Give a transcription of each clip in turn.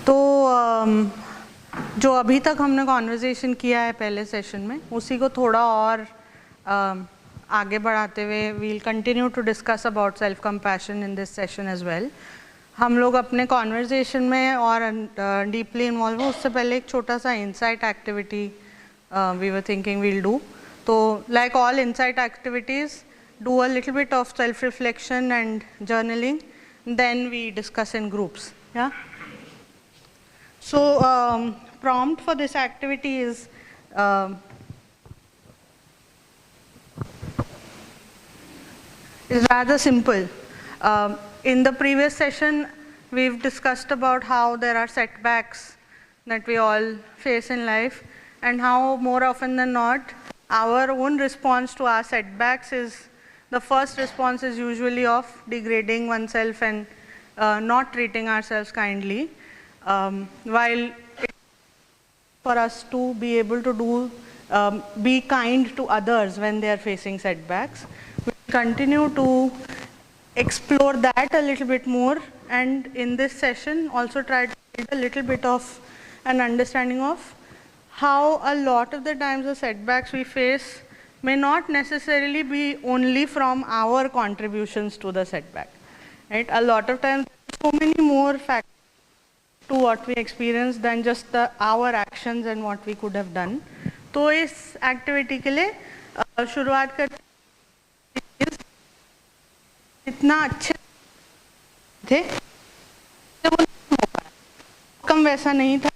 तो जो अभी तक हमने कॉन्वर्जेशन किया है पहले सेशन में, उसी को थोड़ा और आगे बढ़ाते हुए we'll continue to discuss about self compassion in this session as well. हम लोग अपने कॉन्वर्जेशन में और डीपली इन्वॉल्व हो उससे पहले एक छोटा सा insight activity we were thinking will do. तो like all insight activities, do a little bit of self-reflection and journaling, then we discuss in groups. Yeah. So prompt for this activity is rather simple. In the previous session, we've discussed about how there are setbacks that we all face in life, and how more often than not, our own response to our setbacks is the first response is usually of degrading oneself and not treating ourselves kindly, while for us to be able to do be kind to others when they are facing setbacks. We continue to explore that a little bit more, and in this session also try to build a little bit of an understanding of how a lot of the times the setbacks we face may not necessarily be only from our contributions to the setback, right? A lot of times so many more factors to what we experience than just our actions and what we could have done. तो इस activity के लिए शुरुआत करते हैं, इतना अच्छे थे कम वैसा नहीं था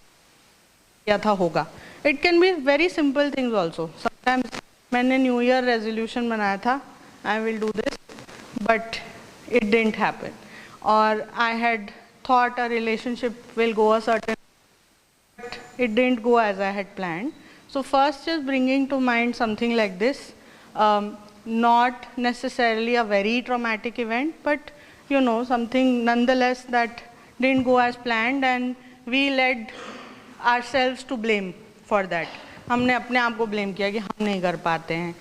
या था होगा. It can be very simple things also. Sometimes मैंने न्यू ईयर रेजोल्यूशन बनाया था, I will do this, but it didn't happen, और I had thought a relationship will go a certain, but it didn't go as I had planned. So first is bringing to mind something like this, not necessarily a very traumatic event, but you know, something nonetheless that didn't go as planned and we led ourselves to blame for that. हमने अपने आप को blame किया कि हम नहीं कर पाते हैं,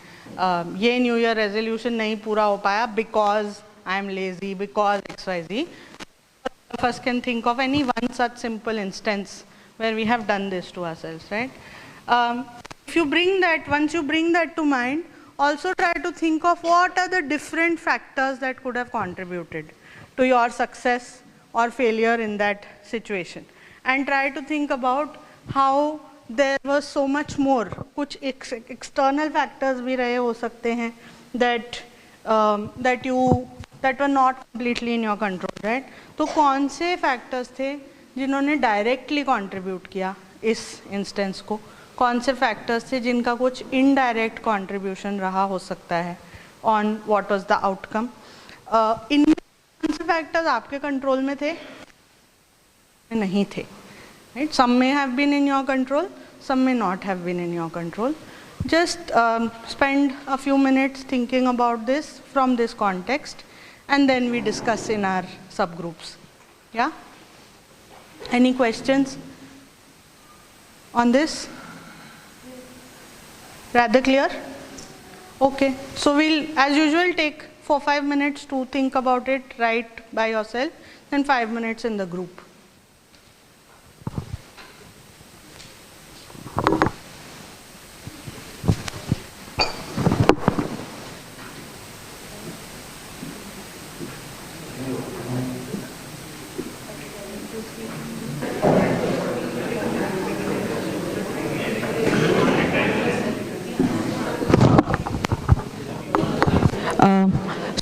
ये न्यू ईयर रेजोल्यूशन नहीं पूरा हो पाया because I am lazy, because XYZ. Of us can think of any one such simple instance where we have done this to ourselves, right? If you bring that, once you bring that to mind, also try to think of what are the different factors that could have contributed to your success or failure in that situation, and try to think about how there was so much more. कुछ external factors भी रहे हो सकते हैं that that were not completely in your control, right? तो कौन से factors थे जिन्होंने directly contribute किया इस instance को, कौन से factors थे जिनका कुछ indirect contribution रहा हो सकता है on what was the outcome. इनमें कौन से factors आपके control में थे, नहीं थे, right? Some may have been in your control, some may not have been in your control. Just spend a few minutes thinking about this from this context, and then we discuss in our subgroups. Yeah? Any questions on this? Rather clear? Okay. So we'll, as usual, take 4-5 minutes to think about it right by yourself, then 5 minutes in the group.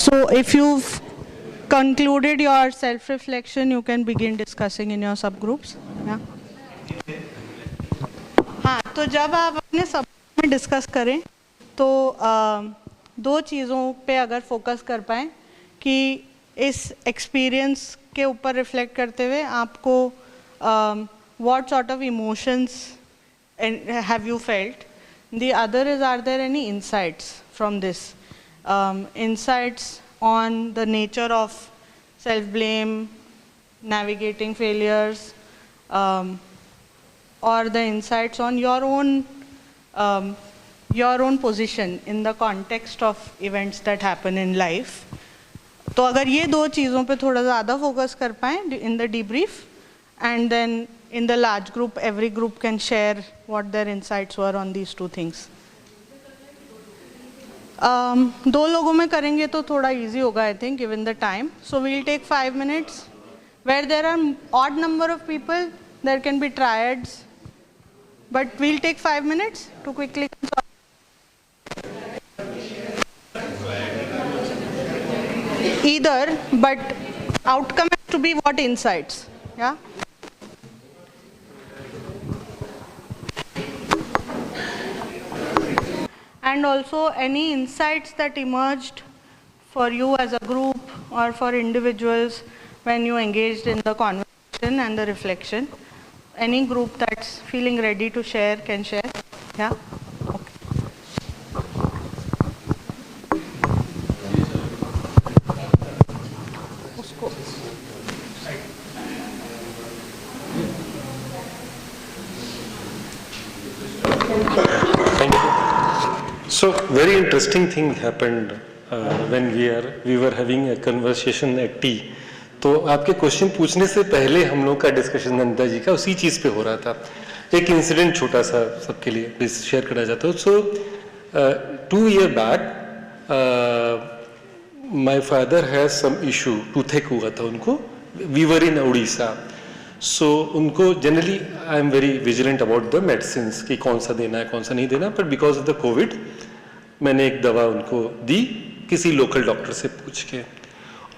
So if you've concluded your self-reflection, you can begin discussing in your subgroups. Yeah. हाँ, तो जब आप अपने सब में discuss करें तो दो चीज़ों पे अगर फोकस कर पाएँ कि इस एक्सपीरियंस के ऊपर रिफ्लेक्ट करते हुए आपको what sort of emotions have you felt. The other is, are there any insights from this? Insights on the nature of self-blame, navigating failures, or the insights on your own position in the context of events that happen in life. तो अगर ये दो चीज़ों पे थोड़ा ज़्यादा focus कर पाएँ in the debrief, and then in the large group, every group can share what their insights were on these two things. दो लोगों में करेंगे तो थोड़ा easy होगा, I think, given the time. So we'll take 5 minutes. Where there are odd number of people, there can be triads. But we'll take 5 minutes to quickly consolidate. Either, but outcome has to be what insights, yeah? And also any insights that emerged for you as a group or for individuals when you engaged in the conversation and the reflection. Any group that's feeling ready to share can share. Yeah? Okay. Thank you. So very interesting thing happened when we were having a conversation at tea. तो आपके question पूछने से पहले हम लोग का discussion Nanda ji का उसी चीज़ पे हो रहा था. एक इंसिडेंट छोटा सा सबके लिए शेयर करना चाहता हूँ. So 2 years back my father has some issue, toothache हुआ था उनको. We were in Orissa. So उनको generally I am very vigilant about the medicines कि कौन सा देना है कौन सा नहीं देना. But because of the covid मैंने एक दवा उनको दी किसी लोकल डॉक्टर से पूछ के,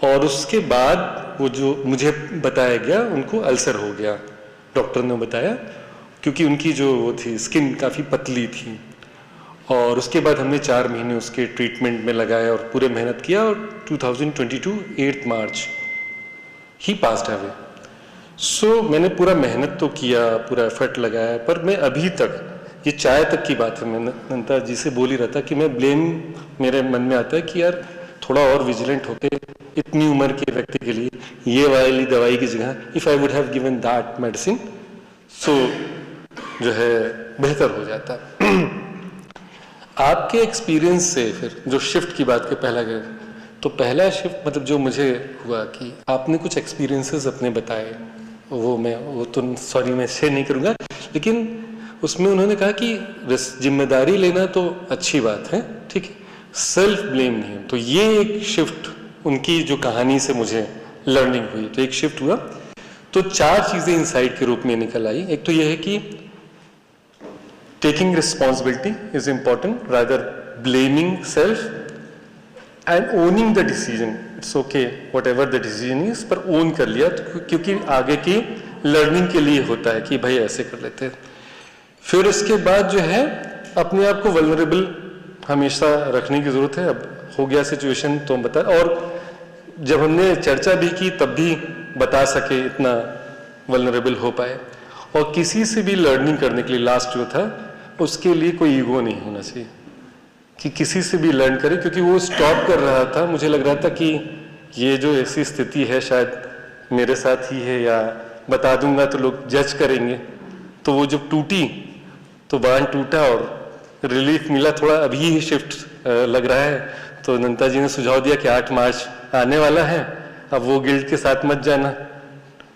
और उसके बाद वो जो मुझे बताया गया उनको अल्सर हो गया. डॉक्टर ने बताया क्योंकि उनकी जो वो थी स्किन काफ़ी पतली थी. और उसके बाद हमने 4 महीने उसके ट्रीटमेंट में लगाया और पूरे मेहनत किया. और 2022 8 मार्च ही पास्ड अवे. सो मैंने पूरा मेहनत तो किया, पूरा एफर्ट लगाया, पर मैं अभी तक ये चाय तक की बात है, मैं नंदा जी से बोल ही रहा था कि मैं ब्लेम मेरे मन में आता है कि यार थोड़ा और विजिलेंट होके इतनी उम्र के व्यक्ति के लिए ये वाली दवाई की जगह if I would have given that medicine so जो है बेहतर हो जाता. आपके एक्सपीरियंस से फिर जो शिफ्ट की बात के पहला गए, तो पहला शिफ्ट मतलब जो मुझे हुआ कि आपने कुछ एक्सपीरियंसेस अपने बताए, वो तो सॉरी मैं शेयर नहीं करूँगा, लेकिन उसमें उन्होंने कहा कि जिम्मेदारी लेना तो अच्छी बात है, ठीक है, सेल्फ ब्लेम नहीं. तो ये एक शिफ्ट उनकी जो कहानी से मुझे लर्निंग हुई, तो एक शिफ्ट हुआ. तो 4 चीज़ें इनसाइट के रूप में निकल आई. एक तो ये है कि taking responsibility is important rather blaming self and owning the decision. It's okay what ever the decision is, पर ओन कर लिया क्योंकि आगे की लर्निंग के लिए होता है कि भाई ऐसे कर लेते हैं. फिर इसके बाद जो है अपने आप को वल्नरेबल हमेशा रखने की ज़रूरत है. अब हो गया सिचुएशन तो हम बता, और जब हमने चर्चा भी की तब भी बता सके, इतना वल्नरेबल हो पाए. और किसी से भी लर्निंग करने के लिए लास्ट जो था उसके लिए कोई ईगो नहीं होना चाहिए कि किसी से भी लर्न करे, क्योंकि वो स्टॉप कर रहा था. मुझे लग रहा था कि ये जो ऐसी स्थिति है शायद मेरे साथ ही है, या बता दूंगा तो लोग जज करेंगे. तो वो जब टूटी तो बांध टूटा और रिलीफ मिला. थोड़ा अभी ही शिफ्ट लग रहा है. तो नंदा जी ने सुझाव दिया कि 8 मार्च आने वाला है, अब वो गिल्ट के साथ मत जाना,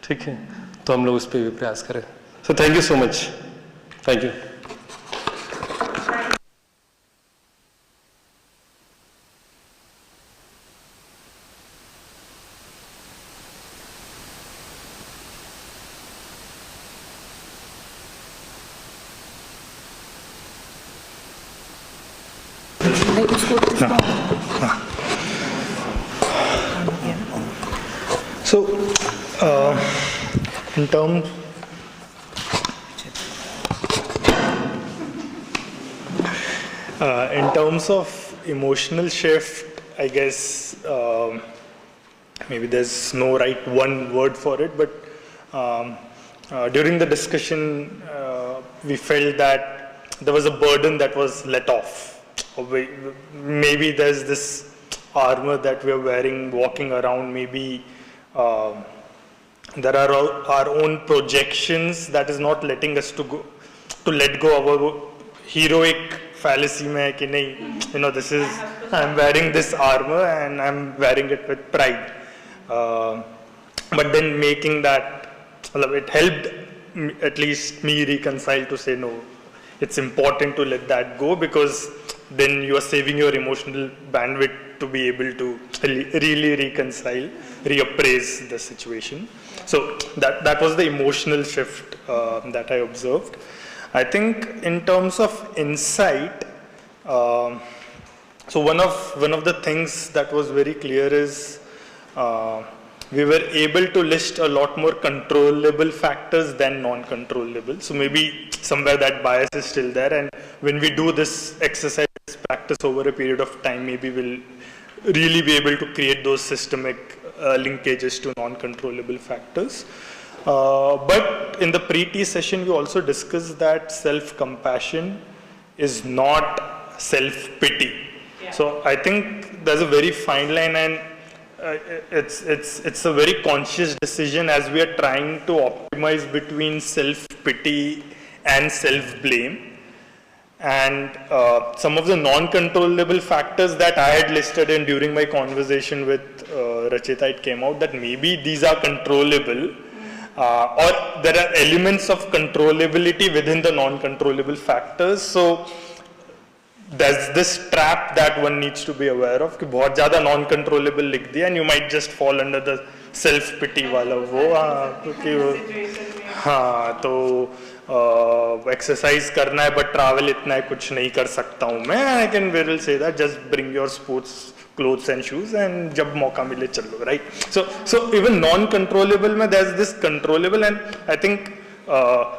ठीक है. तो हम लोग उस पर भी प्रयास करें. So thank you so much. Thank you. So, in terms of emotional shift, I guess maybe there's no right one word for it, but during the discussion, we felt that there was a burden that was let off. Maybe there's this armor that we are wearing, walking around. Maybe there are our own projections that is not letting us to let go of our heroic fallacy में है कि नहीं, this is, I'm wearing this armor and I'm wearing it with pride. But then making that, it helped at least me reconcile to say no, it's important to let that go, because then you are saving your emotional bandwidth to be able to really reconcile, reappraise the situation. So that was the emotional shift that I observed. I think in terms of insight, so one of the things that was very clear is we were able to list a lot more controllable factors than non-controllable. So maybe somewhere that bias is still there, and when we do this exercise, this practice over a period of time, maybe we'll really be able to create those systemic linkages to non-controllable factors. But in the pre-T session, we also discussed that self-compassion is not self-pity. Yeah. So I think there's a very fine line, and it's a very conscious decision as we are trying to optimize between self-pity and self-blame. And some of the non-controllable factors that I had listed in during my conversation with Rachita, it came out that maybe these are controllable, or there are elements of controllability within the non-controllable factors. So there's this trap that one needs to be aware of कि बहुत ज़्यादा non-controllable लिख दिया, and you might just fall under the self-pity वाला वो, क्योंकि हाँ तो एक्सरसाइज करना है बट ट्रैवल इतना है कुछ नहीं कर सकता हूँ मैं. I can well say that just bring your sports clothes and shoes and जब मौका मिले चलो, right. So even non controllable में there is this controllable, and I think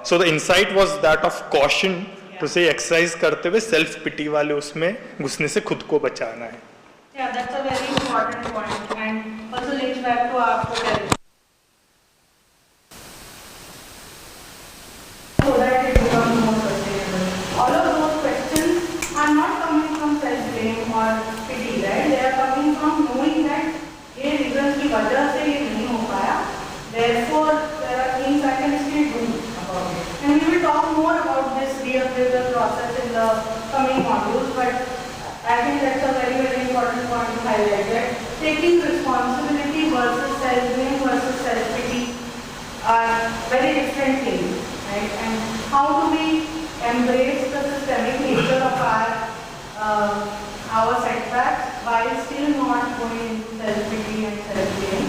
so the insight was that of caution to say exercise करते हुए self पिटी वाले उसमें घुसने से खुद को बचाना है. Yeah, that's a very important point, and also links back to our focus. So that it becomes more sustainable. All of those questions are not coming from self-blame or pity, right? They are coming from knowing that ये reasons की वजह से ये नहीं हो पाया. Therefore, there are things I can still do about it. And we will talk more about this reappraisal process in the coming modules, but I think that's a very, very important point to highlight, that taking responsibility versus self-blame versus self-pity are very different things, right? And how do we embrace the systemic nature of our setbacks while still not going into self-pity and self-blame?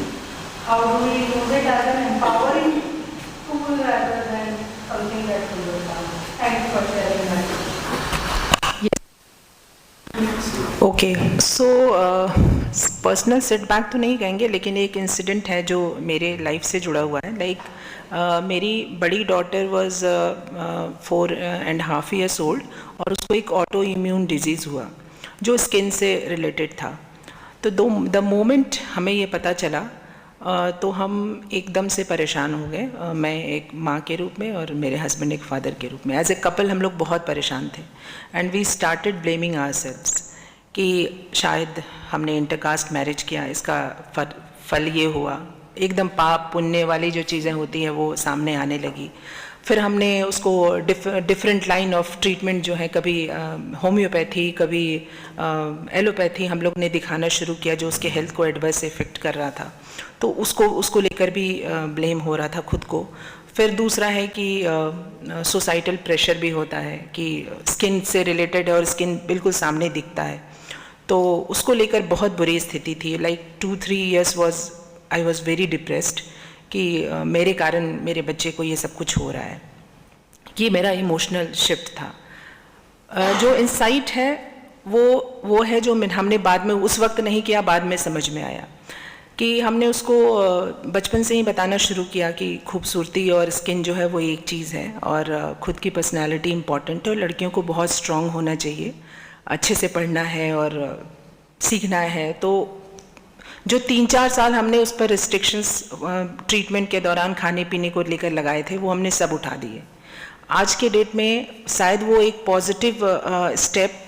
How do we use it as an empowering tool rather than something that pulls us down? Thanks for sharing that. Okay, so personal setback तो नहीं कहेंगे, लेकिन एक incident है जो मेरे life से जुड़ा हुआ है. लाइक मेरी बड़ी डॉटर वाज 4.5 years ओल्ड और उसको एक ऑटो इम्यून डिजीज़ हुआ जो स्किन से रिलेटेड था. तो द मोमेंट हमें ये पता चला तो हम एकदम से परेशान हो गए. मैं एक माँ के रूप में और मेरे हस्बैंड एक फादर के रूप में, एज ए कपल हम लोग बहुत परेशान थे. And we started blaming ourselves कि शायद हमने इंटरकास्ट मैरिज किया, इसका फल ये हुआ. एकदम पाप पुण्य वाली जो चीज़ें होती हैं वो सामने आने लगी. फिर हमने उसको डिफरेंट लाइन ऑफ ट्रीटमेंट जो है, कभी होम्योपैथी कभी एलोपैथी हम लोग ने दिखाना शुरू किया, जो उसके हेल्थ को एडवर्स इफेक्ट कर रहा था. तो उसको लेकर भी ब्लेम हो रहा था खुद को. फिर दूसरा है कि सोसाइटल प्रेशर भी होता है कि स्किन से रिलेटेड है और स्किन बिल्कुल सामने दिखता है, तो उसको लेकर बहुत बुरी स्थिति थी. Like 2-3 years I was very depressed कि मेरे कारण मेरे बच्चे को ये सब कुछ हो रहा है. ये मेरा इमोशनल शिफ्ट था. जो इंसाइट है वो है जो हमने बाद में, उस वक्त नहीं किया, बाद में समझ में आया कि हमने उसको बचपन से ही बताना शुरू किया कि खूबसूरती और स्किन जो है वो एक चीज़ है और खुद की पर्सनालिटी इम्पॉर्टेंट है और लड़कियों को बहुत स्ट्रॉन्ग होना चाहिए, अच्छे से पढ़ना है और सीखना है. तो जो 3-4 साल हमने उस पर रिस्ट्रिक्शंस ट्रीटमेंट के दौरान खाने पीने को लेकर लगाए थे, वो हमने सब उठा दिए. आज के डेट में शायद वो एक पॉजिटिव स्टेप,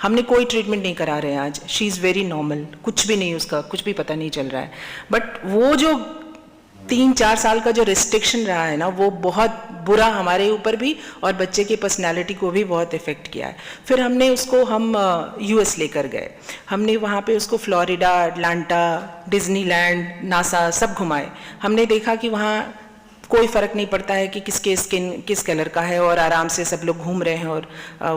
हमने कोई ट्रीटमेंट नहीं करा रहे हैं आज. शी इज़ वेरी नॉर्मल, कुछ भी नहीं, उसका कुछ भी पता नहीं चल रहा है. बट वो जो 3-4 साल का जो रिस्ट्रिक्शन रहा है ना, वो बहुत बुरा हमारे ऊपर भी और बच्चे की पर्सनालिटी को भी बहुत इफ़ेक्ट किया है। फिर हमने उसको हम यूएस लेकर गए, हमने वहाँ पे उसको फ्लोरिडा, अटलांटा, डिज्नीलैंड, नासा सब घुमाए। हमने देखा कि वहाँ कोई फ़र्क नहीं पड़ता है कि किसके स्किन किस कलर का है और आराम से सब लोग घूम रहे हैं और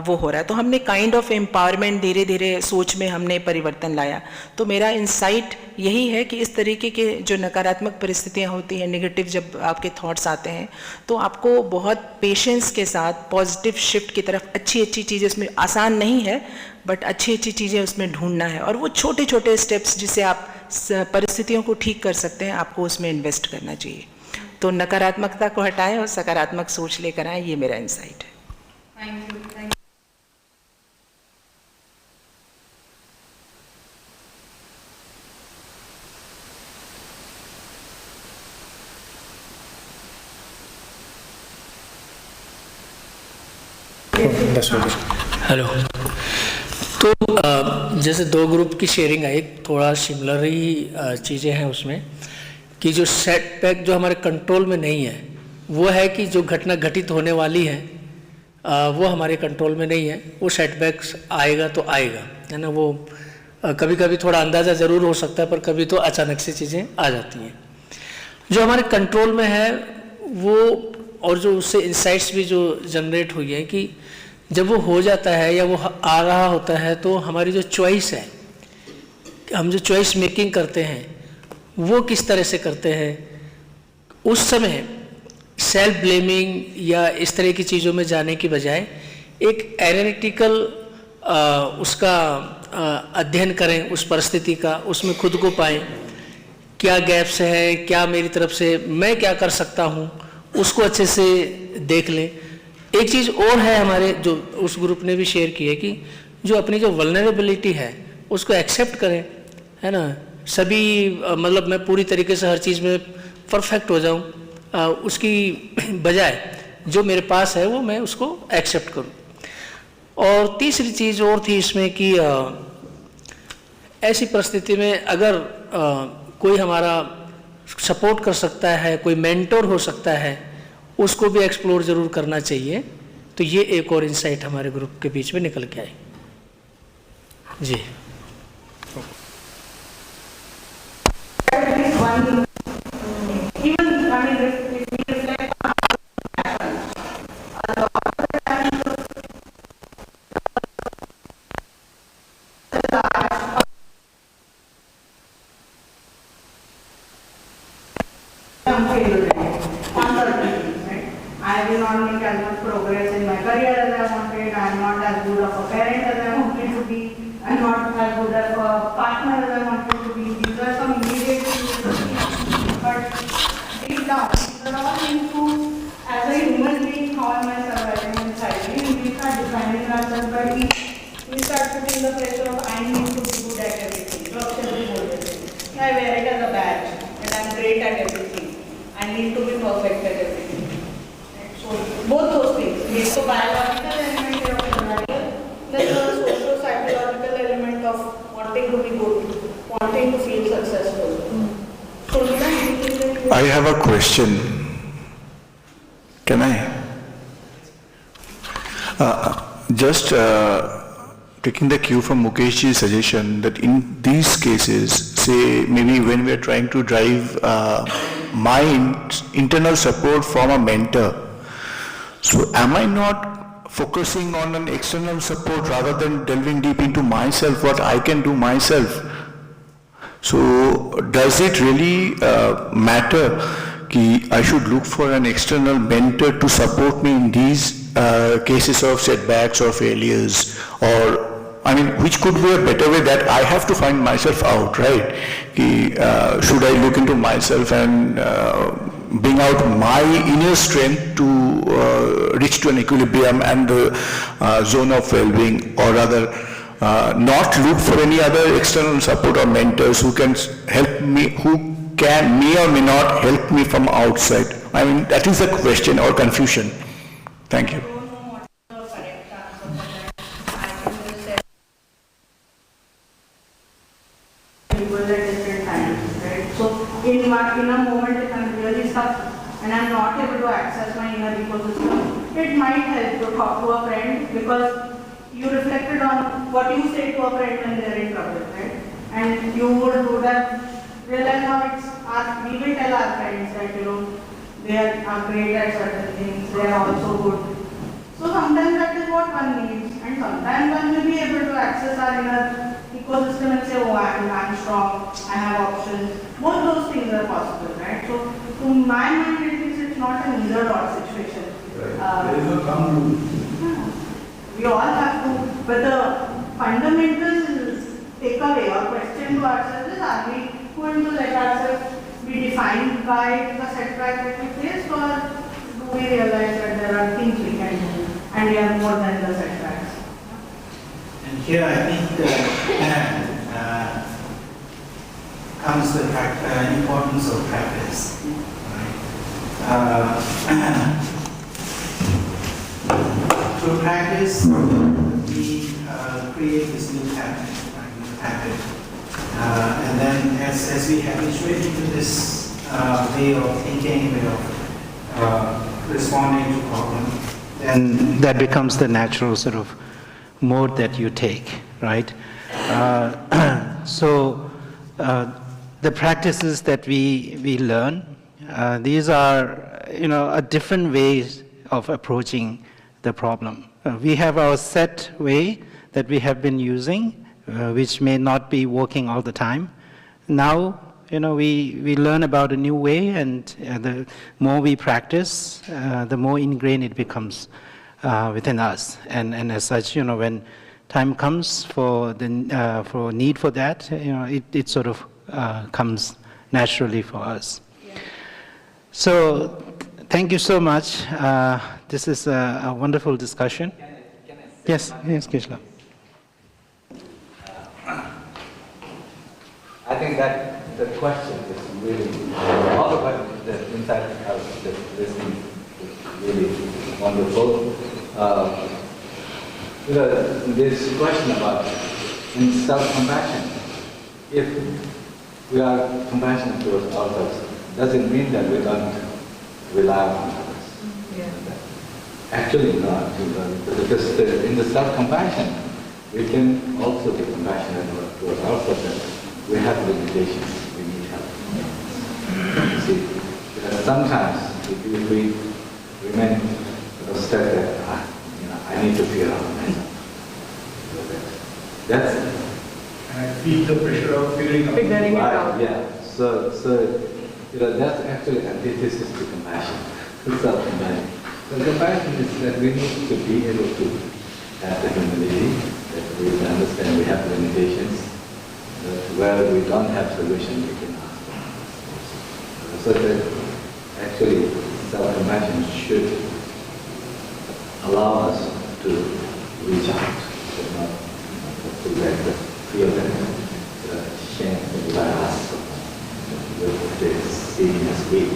वो हो रहा है। तो हमने काइंड ऑफ एम्पावरमेंट धीरे धीरे सोच में हमने परिवर्तन लाया। तो मेरा इंसाइट यही है कि इस तरीके के जो नकारात्मक परिस्थितियाँ होती हैं, नेगेटिव जब आपके थॉट्स आते हैं, तो आपको बहुत पेशेंस के साथ पॉजिटिव शिफ्ट की तरफ अच्छी चीज़ें, उसमें आसान नहीं है बट अच्छी चीज़ें उसमें ढूंढना है, और वो छोटे छोटे स्टेप्स जिससे आप परिस्थितियों को ठीक कर सकते हैं, आपको उसमें इन्वेस्ट करना चाहिए। तो नकारात्मकता को हटाएं और सकारात्मक सोच लेकर आएं, ये मेरा इंसाइट है। Thank you. हेलो। तो जैसे दो ग्रुप की शेयरिंग आई, थोड़ा सिमिलर ही चीज़ें हैं उसमें, कि जो सेटबैक जो हमारे कंट्रोल में नहीं है, वो है कि जो घटना घटित होने वाली है वो हमारे कंट्रोल में नहीं है। वो सेटबैक्स आएगा तो आएगा, है ना। वो कभी कभी थोड़ा अंदाज़ा ज़रूर हो सकता है, पर कभी तो अचानक से चीज़ें आ जाती हैं। जो हमारे कंट्रोल में है वो, और जो उससे इंसाइट्स भी जो जनरेट हुई है, कि जब वो हो जाता है या वो आ रहा होता है, तो हमारी जो चॉइस है, हम जो चॉइस मेकिंग करते हैं वो किस तरह से करते हैं। उस समय सेल्फ ब्लेमिंग या इस तरह की चीज़ों में जाने की बजाय एक एनालिटिकल उसका अध्ययन करें, उस परिस्थिति का, उसमें खुद को पाएं, क्या गैप्स है, क्या मेरी तरफ से मैं क्या कर सकता हूँ, उसको अच्छे से देख लें। एक चीज़ और है हमारे जो उस ग्रुप ने भी शेयर की है, कि जो अपनी जो वल्नरेबिलिटी है उसको एक्सेप्ट करें, है ना। सभी मतलब मैं पूरी तरीके से हर चीज़ में परफेक्ट हो जाऊं, उसकी बजाय जो मेरे पास है वो मैं उसको एक्सेप्ट करूं। और तीसरी चीज़ और थी इसमें कि ऐसी परिस्थिति में अगर कोई हमारा सपोर्ट कर सकता है, कोई मेंटर हो सकता है, उसको भी एक्सप्लोर ज़रूर करना चाहिए। तो ये एक और इंसाइट हमारे ग्रुप के बीच में निकल के आई। जी। I will not make as much progress in my career as I wanted. I am not as good of a parent as I wanted to be. I am not as good of a partner as I wanted to be. These are some immediate things. But deep down, these are all things to, as a human being, how am I surviving inside me? And we start defining ourselves by each. We start putting the pressure of I need to be good at everything. I wear it as a badge, and I am great at everything. I need to be perfect at everything. So both those things. There's a biological element here of survival. There's a socio-psychological element of wanting to be good, wanting to feel successful. So I have a question. Can I? Just taking the cue from Mukeshji's suggestion that in these cases, say maybe when we are trying to drive my internal support from a mentor, so am I not focusing on an external support rather than delving deep into myself, what I can do myself? So does it really matter that I should look for an external mentor to support me in these cases of setbacks or failures, or I mean, which could be a better way that I have to find myself out, right? Should I look into myself and bring out my inner strength to reach to an equilibrium and the zone of well-being, or rather not look for any other external support or mentors who can help me, who can may or may not help me from outside? I mean, that is the question or confusion. Thank you. People at different times, right? So in a moment, if I'm really stuck and I'm not able to access my inner ecosystem, it might help to talk to a friend, because you reflected on what you say to a friend when they're in trouble, right? And you would have realized how we will tell our friends that, they are great at certain things, they are also good. So sometimes that is what one needs, and sometimes one will be able to access our inner ecosystem and say, oh, I'm strong, I have options. Both those things are possible, right? So to my mind, it's not an either-or situation. There is no thumb rule. We all have to, but the fundamental takeaway or question to ourselves is, are we going to let ourselves be defined by the setback that we face, or do we realize that there are things we can do and we are more than the setbacks? And here I think comes the importance of practice. Right? Through practice, we create this new habit. And then as we habituate into this way of thinking, way of responding to problems, then that becomes the natural sort of mode that you take, right? So the practices that we learn, these are, a different ways of approaching the problem. We have our set way that we have been using, which may not be working all the time. Now, we learn about a new way, and the more we practice, the more ingrained it becomes within us. And as such, when time comes for need for that, it sort of comes naturally for us. So, thank you so much. This is a wonderful discussion. Can I yes, Kishla. I think that the question is really, all the questions that inside of this is really wonderful. This question about in self-compassion, if we are compassionate towards ourselves, doesn't mean that we don't rely on others. Yeah. Actually not, because in the self-compassion, we can also be compassionate towards ourselves. We have limitations, we need help. You see, sometimes if we remain stuck there, I need to figure out myself. That's And I feel the pressure of figuring out. Figuring it out. yeah. So that's actually antithesis to compassion, to self-compassion. So compassion is that we need to be able to have the humility, that we understand we have limitations. Where we don't have solution, we can ask them. So that actually self-compassion should allow us to reach out, but not to let the feel that shame by us, that they see me as weak,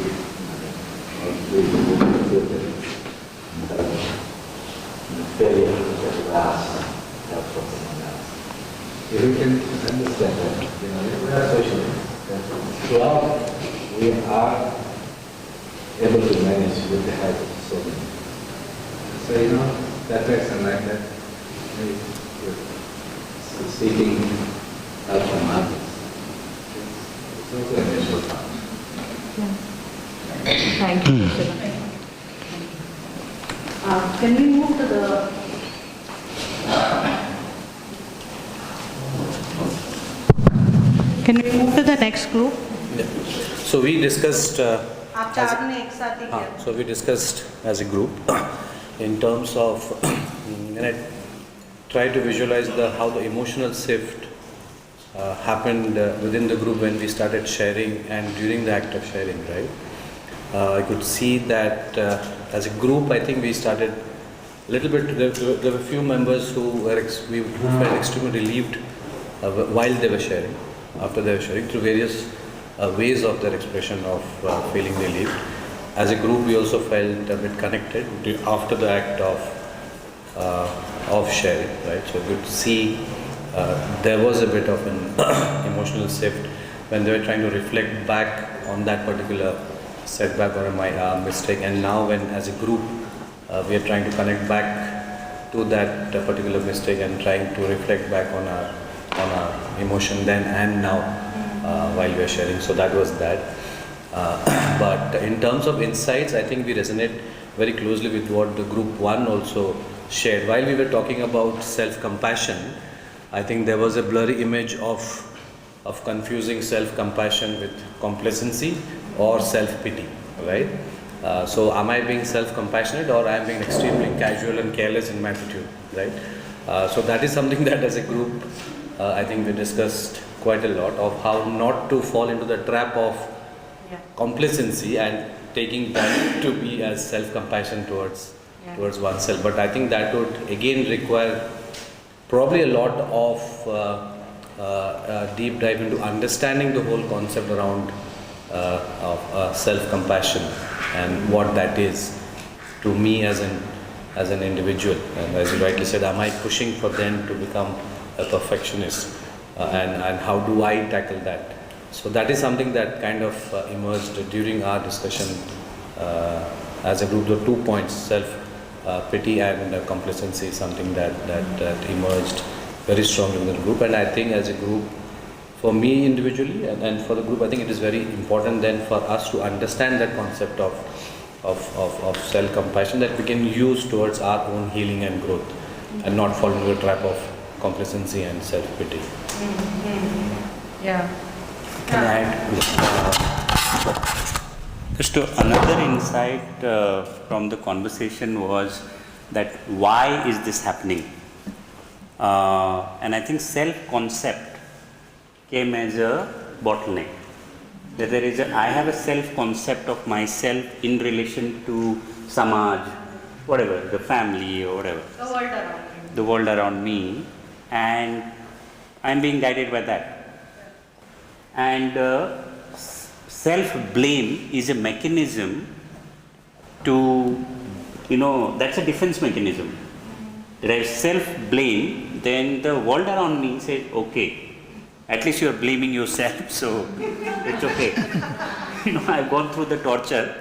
or we feel that failure that us helps someone else. If we can understand that, if we are social, throughout we are able to manage with the help of so many. So that person like that, seeking help from others, it's also a natural part. Thank you. Can we move to the next group? Yeah. So we discussed. आप चार ने एक साथ ही किया। So we discussed as a group in terms of when I try to visualize how the emotional shift happened within the group when we started sharing and during the act of sharing, right? I could see that as a group, I think we started a little bit. There were a few members who felt extremely relieved while they were sharing, after they were sharing, through various ways of their expression of feeling relieved. As a group, we also felt a bit connected after the act of sharing, right? So good to see there was a bit of an emotional shift when they were trying to reflect back on that particular setback or a mistake, and now when as a group we are trying to connect back to that particular mistake and trying to reflect back on our emotion then and now while we are sharing. So that was that. But in terms of insights, I think we resonate very closely with what the group 1 also shared. While we were talking about self-compassion, I think there was a blurry image of confusing self-compassion with complacency or self-pity, right? So am I being self-compassionate or I am being extremely casual and careless in my attitude, right? So that is something that as a group, I think we discussed quite a lot of how not to fall into the trap of complacency and taking that to be as self-compassion towards oneself. But I think that would again require probably a lot of deep dive into understanding the whole concept around of self-compassion and what that is to me as an individual. And as you rightly said, am I pushing for them to become a perfectionist, and how do I tackle that? So that is something that kind of emerged during our discussion as a group. The 2 points, self-pity and complacency, is something that emerged very strongly in the group. And I think as a group, for me individually and for the group, I think it is very important then for us to understand that concept of self-compassion that we can use towards our own healing and growth, and not fall into the trap of complacency and self-pity. Yeah. Can I add? Just another insight from the conversation was that why is this happening? And I think self-concept came as a bottleneck. That there is I have a self-concept of myself in relation to samaj, whatever, the family or whatever. The world around me, and I'm being guided by that. And self-blame is a mechanism to, that's a defense mechanism. There is self-blame, then the world around me says, okay, at least you are blaming yourself, so it's okay. I've gone through the torture,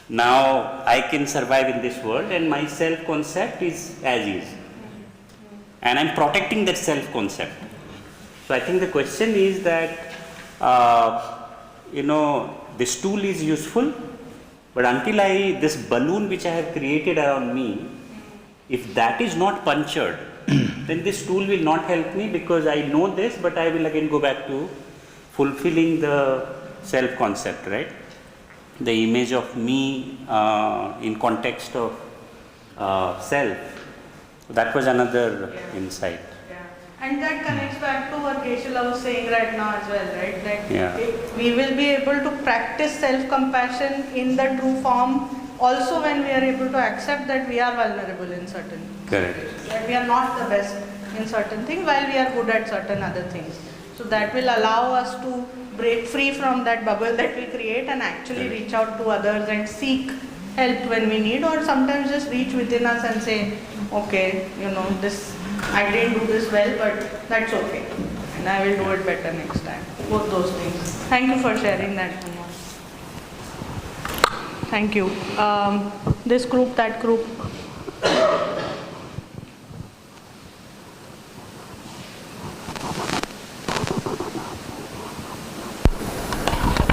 now I can survive in this world, and my self-concept is as is. And I'm protecting that self-concept. So I think the question is that, this tool is useful, but until this balloon which I have created around me, if that is not punctured, then this tool will not help me, because I know this, but I will again go back to fulfilling the self-concept, right? The image of me in context of self. That was another insight. And that connects back to what Geshe-la was saying right now as well, right? That we will be able to practice self-compassion in the true form also when we are able to accept that we are vulnerable in certain situations. That we are not the best in certain things while we are good at certain other things. So that will allow us to break free from that bubble that we create and actually reach out to others and seek help when we need, or sometimes just reach within us and say, okay, this I didn't do this well, but that's okay, and I will do it better next time. Both those things. Thank you for sharing that, Manoj. Thank you. This group, that group.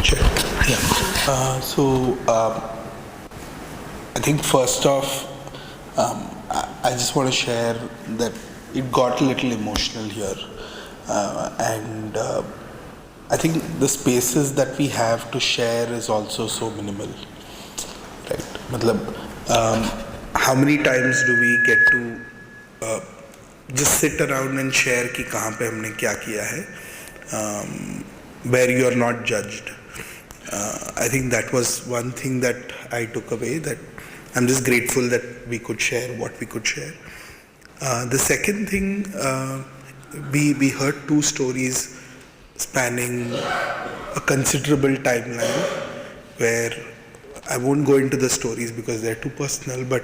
Sure. Yeah. I think first off, I just want to share that it got a little emotional here, and I think the spaces that we have to share is also so minimal, right? How many times do we get to just sit around and share कि कहाँ पे हमने क्या किया है, where you are not judged. I think that was one thing that I took away, that I'm just grateful that we could share what we could share. The second thing, we heard two stories spanning a considerable timeline, where I won't go into the stories because they're too personal, but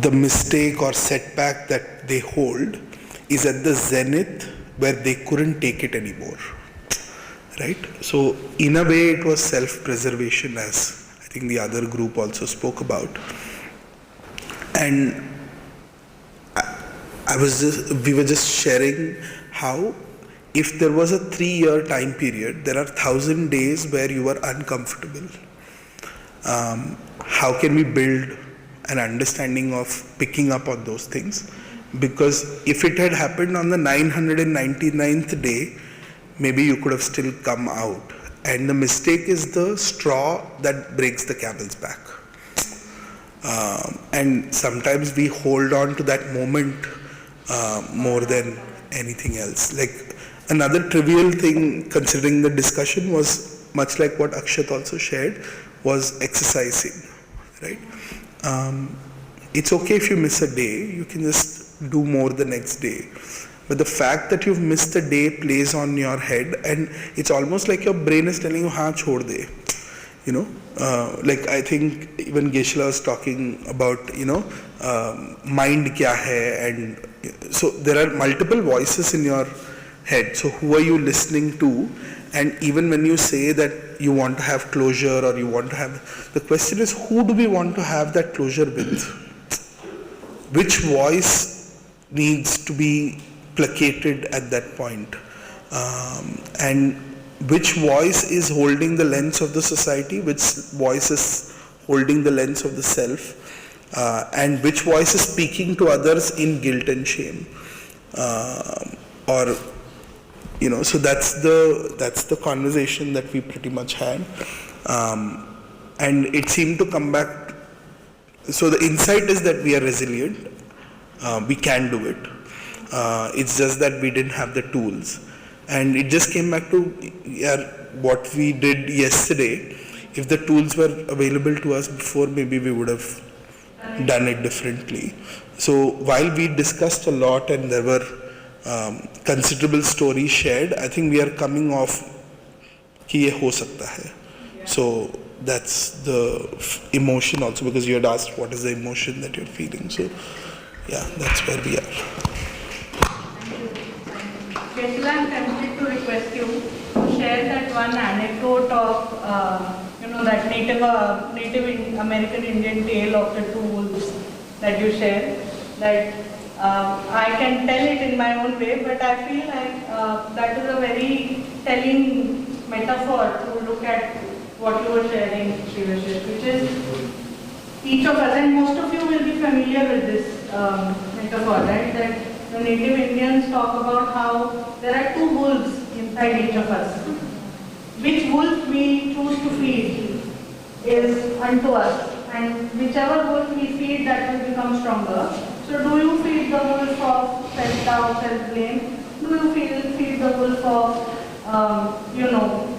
the mistake or setback that they hold is at the zenith where they couldn't take it anymore. right? So in a way it was self-preservation, as I think the other group also spoke about. And we were just sharing how if there was a 3-year time period, there are 1,000 days where you are uncomfortable. How can we build an understanding of picking up on those things? Because if it had happened on the 999th day, maybe you could have still come out. And the mistake is the straw that breaks the camel's back. And sometimes we hold on to that moment more than anything else. Like another trivial thing considering the discussion was much like what Akshat also shared, was exercising, right? It's okay if you miss a day, you can just do more the next day. But the fact that you've missed a day plays on your head, and it's almost like your brain is telling you, haan, chhod de. You know, like I think even Geshe-la was talking about, you know, mind kya hai, and so there are multiple voices in your head. So who are you listening to? And even when you say that you want to have closure or you want to have, the question is, who do we want to have that closure with? Which voice needs to be placated at that point? And which voice is holding the lens of the society, which voice is holding the lens of the self, and which voice is speaking to others in guilt and shame, or you know. So that's the conversation that we pretty much had, and it seemed to come back. So the insight is that we are resilient, we can do it, it's just that we didn't have the tools. And it just came back to what we did yesterday. If the tools were available to us before, maybe we would have done it differently. So while we discussed a lot and there were considerable stories shared, I think we are coming off कि ये हो सकता है. So that's the emotion also, because you had asked what is the emotion that you're feeling. So yeah, that's where we are. Geshe-la, I'm tempted to request you to share that one anecdote of, you know, that Native American Indian tale of the two wolves that you shared. That I can tell it in my own way, but I feel like that is a very telling metaphor to look at what you were sharing, Shivashish, which is each of us, and most of you will be familiar with this metaphor, right? That the Native Indians talk about how there are two wolves inside each of us. Which wolf we choose to feed is unto us, and whichever wolf we feed, that will become stronger. So do you feed the wolf of self-doubt, self-blame? Do you feed the wolf of, you know,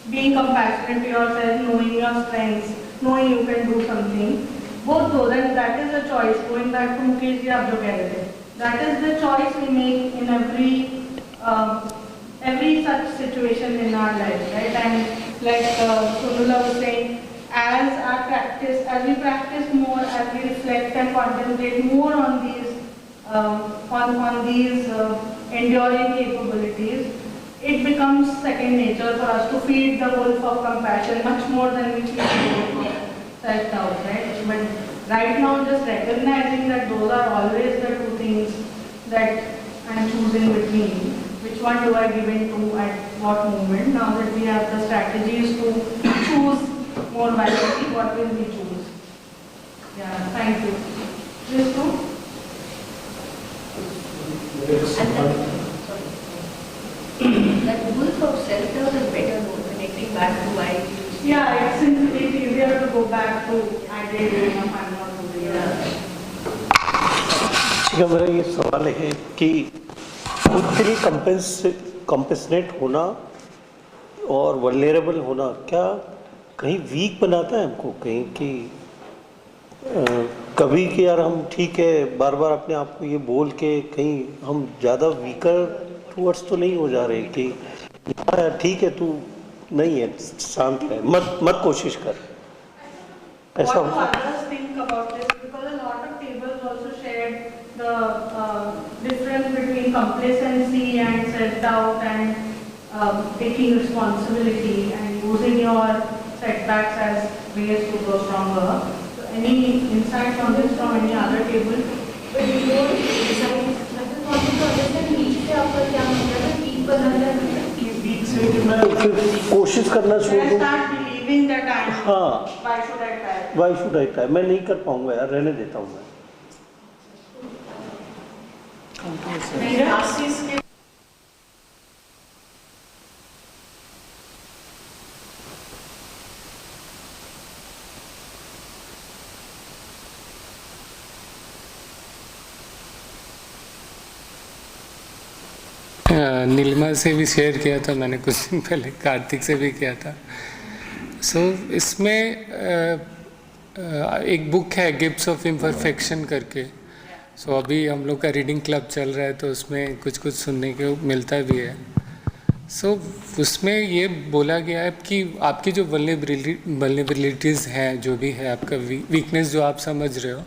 being compassionate to yourself, knowing your strengths, knowing you can do something? Both those, and that is a choice. Going back to Mukesh ji, aap jo keh rahe the, that is the choice we make in every such situation in our life, right? And like Sunula was saying, as we practice more, as we reflect and contemplate more on these enduring capabilities, it becomes second nature for us to feed the wolf of compassion much more than we feed the wolf of self-doubt, right? But right now, just recognizing that those are always the two things that I'm choosing between. Which one do I give in to at what moment? Now that we have the strategies to choose more wisely, what will we choose? Yeah, thank you. This too? That wolf of self-doubt is better known, connecting back to why. Yeah, it's easier to go back to I did enough, I'm not doing that. मेरा ये सवाल है कि खुद के लिए compassionate होना और वल्नरेबल होना क्या कहीं वीक बनाता है हमको, कहीं कि कभी कि यार हम ठीक है बार बार अपने आप को ये बोल के कहीं हम ज़्यादा वीकर टूवर्ड्स तो नहीं हो जा रहे कि यार ठीक है तू नहीं है, शांत है, मत कोशिश कर, ऐसा What do others think about this? Because a lot of tables also shared the difference between complacency and self-doubt, and taking responsibility and using your setbacks as ways to grow stronger. So any insights on this from any other table? But you don't decide. I just wanted to understand weak से आपका क्या मतलब है? Weak बनाना है Weak से मैं कोशिश करना छोड़ दो। start believing that I am. हाँ। Why should I try? Why should I try? मैं नहीं कर पाऊंगा यार, रहने देता हूँ मैं। नीलिमा से भी शेयर किया था मैंने कुछ दिन पहले, कार्तिक से भी किया था। इसमें एक बुक है गिफ्ट्स ऑफ इम्परफेक्शन करके। अभी हम लोग का रीडिंग क्लब चल रहा है तो उसमें कुछ कुछ सुनने को मिलता भी है। उसमें ये बोला गया है कि आपकी जो वल्नरेबिलिटीज़ हैं, जो भी है आपका वीकनेस जो आप समझ रहे हो,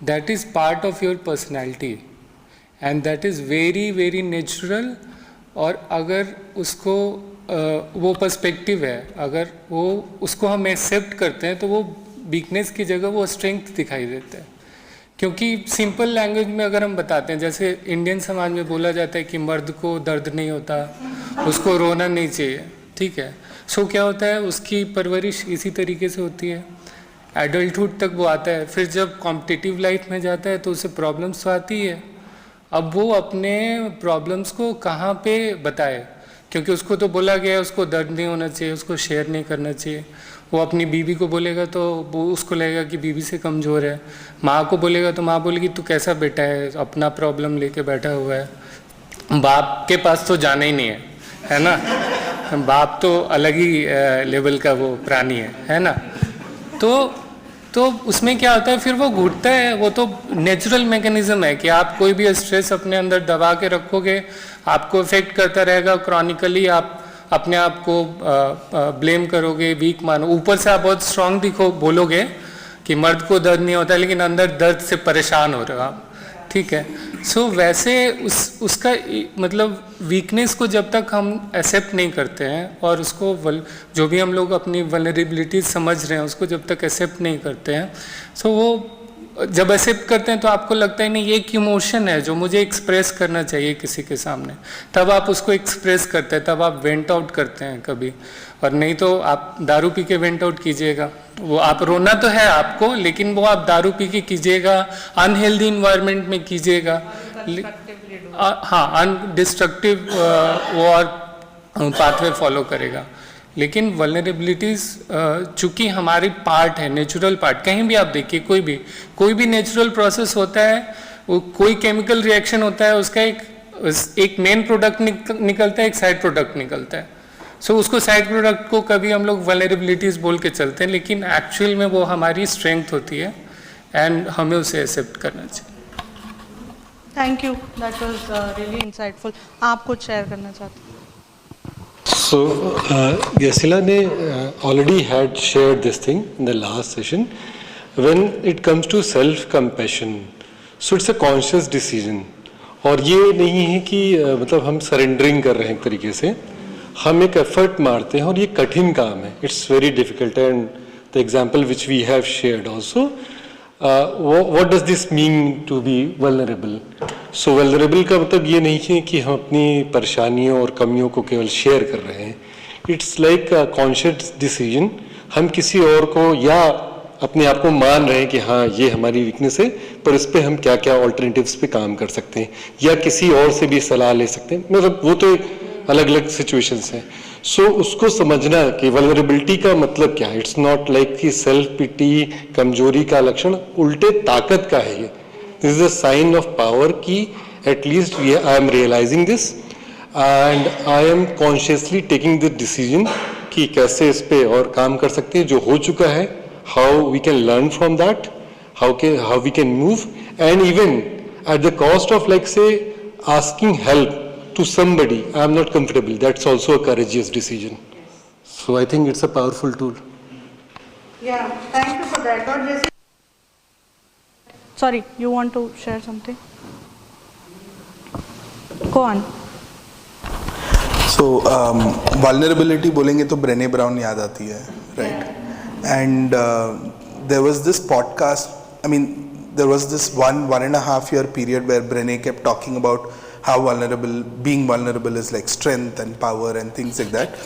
that is part of your personality and that is very very natural. और अगर उसको वो पर्सपेक्टिव है, अगर वो उसको हम एक्सेप्ट करते हैं तो वो वीकनेस की जगह वो स्ट्रेंथ दिखाई देता है। क्योंकि सिंपल लैंग्वेज में अगर हम बताते हैं, जैसे इंडियन समाज में बोला जाता है कि मर्द को दर्द नहीं होता, उसको रोना नहीं चाहिए, ठीक है। क्या होता है, उसकी परवरिश इसी तरीके से होती है, एडल्टहुड तक वो आता है। फिर जब कॉम्पिटिटिव लाइफ में जाता है तो उसे प्रॉब्लम्स तो आती है। अब वो अपने प्रॉब्लम्स को कहाँ पे बताए, क्योंकि उसको तो बोला गया है उसको दर्द नहीं होना चाहिए, उसको शेयर नहीं करना चाहिए। वो अपनी बीवी को बोलेगा तो वो उसको लगेगा कि बीवी से कमज़ोर है। माँ को बोलेगा तो माँ बोलेगी तू कैसा बेटा है, अपना प्रॉब्लम लेके बैठा हुआ है। बाप के पास तो जाना ही नहीं है ना, बाप तो अलग ही लेवल का वो प्राणी है ना। तो उसमें क्या होता है, फिर वो घुटता है। वो तो नेचुरल मैकेनिज्म है कि आप कोई भी स्ट्रेस अपने अंदर दबा के रखोगे, आपको इफेक्ट करता रहेगा क्रॉनिकली। आप अपने आप को ब्लेम करोगे, वीक मानो। ऊपर से आप बहुत स्ट्रांग बोलोगे कि मर्द को दर्द नहीं होता, लेकिन अंदर दर्द से परेशान हो रहे हो आप, ठीक है। वैसे उसका मतलब वीकनेस को जब तक हम एक्सेप्ट नहीं करते हैं और उसको जो भी हम लोग अपनी वल्नरेबिलिटीज समझ रहे हैं उसको जब तक एक्सेप्ट नहीं करते हैं, वो जब एक्सेप्ट करते हैं तो आपको लगता है नहीं ये एक इमोशन है जो मुझे एक्सप्रेस करना चाहिए किसी के सामने, तब आप उसको एक्सप्रेस करते हैं, तब आप वेंट आउट करते हैं कभी। और नहीं तो आप दारू पी के वेंट आउट कीजिएगा, वो आप रोना तो है आपको, लेकिन वो आप दारू पी के कीजिएगा, अनहेल्दी इन्वायरमेंट में कीजिएगा, हाँ अनडिस्ट्रक्टिव वो और पाथवे फॉलो करेगा। लेकिन वल्नरेबिलिटीज़ चूँकि हमारी पार्ट है, नेचुरल पार्ट। कहीं भी आप देखिए, कोई भी नेचुरल प्रोसेस होता है, वो कोई केमिकल रिएक्शन होता है, उसका एक मेन प्रोडक्ट निकलता है, एक साइड प्रोडक्ट निकलता है। उसको साइड प्रोडक्ट को कभी हम लोग वल्नरेबिलिटीज़ बोल के चलते हैं, लेकिन एक्चुअल में वो हमारी स्ट्रेंथ होती है एंड हमें उसे एक्सेप्ट करना चाहिए। Thank you, that was really insightful. आप कुछ शेयर करना चाहते हैं? Yasila ne already had shared this thing in the last session. When it comes to self-compassion, so it's a conscious decision. और ये नहीं है कि मतलब हम सरेंडरिंग कर रहे हैं एक तरीके से, हम एक एफर्ट मारते हैं और ये कठिन काम है। It's very difficult and the example which we have shared also, what does this mean to be vulnerable. So vulnerable का मतलब ये नहीं है कि हम अपनी परेशानियों और कमियों को केवल शेयर कर रहे हैं। It's like a conscious decision. हम किसी और को या अपने आप को मान रहे हैं कि हाँ ये हमारी वीकनेस है, पर इस पे हम क्या क्या ऑल्टरनेटिव्स पे काम कर सकते हैं, या किसी और से भी सलाह ले सकते हैं। मतलब वो तो अलग अलग सिचुएशंस हैं। उसको समझना कि वल्नरेबिलिटी का मतलब क्या है। इट्स नॉट लाइक कि सेल्फ पिटी कमजोरी का लक्षण, उल्टे ताकत का है ये। This is a sign of power कि at least I am realising this and I am consciously taking the decision कि कैसे इस पे और काम कर सकते हैं। जो हो चुका है, how we can learn from that, how we can move, and even at the cost of like say asking help to somebody I am not comfortable, that's also a courageous decision. So I think it's a powerful tool. Yeah, thank you for that. और जैसे sorry, you want to share something? Go on. So vulnerability बोलेंगे तो Brené brown याद आती है, right? And there was this podcast. I mean, there was this 1.5 year period where Brené kept talking about how being vulnerable is like strength and power and things like that.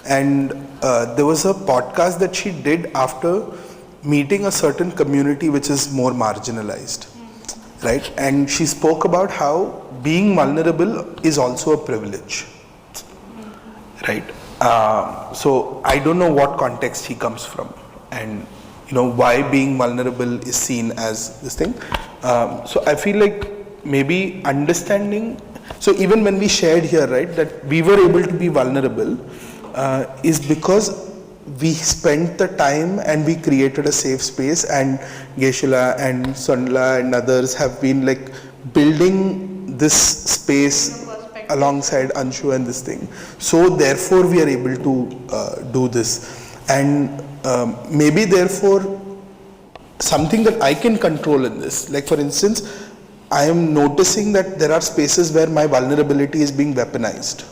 And there was a podcast that she did after meeting a certain community which is more marginalized, right? And she spoke about how being vulnerable is also a privilege, right? So I don't know what context he comes from, and why being vulnerable is seen as this thing. So I feel like maybe understanding, so even when we shared here, right, that we were able to be vulnerable is because we spent the time and we created a safe space, and Geshe-la and Sonla and others have been like building this space alongside Anshu and this thing. So therefore we are able to do this, and maybe therefore something that I can control in this, like for instance, I am noticing that there are spaces where my vulnerability is being weaponized.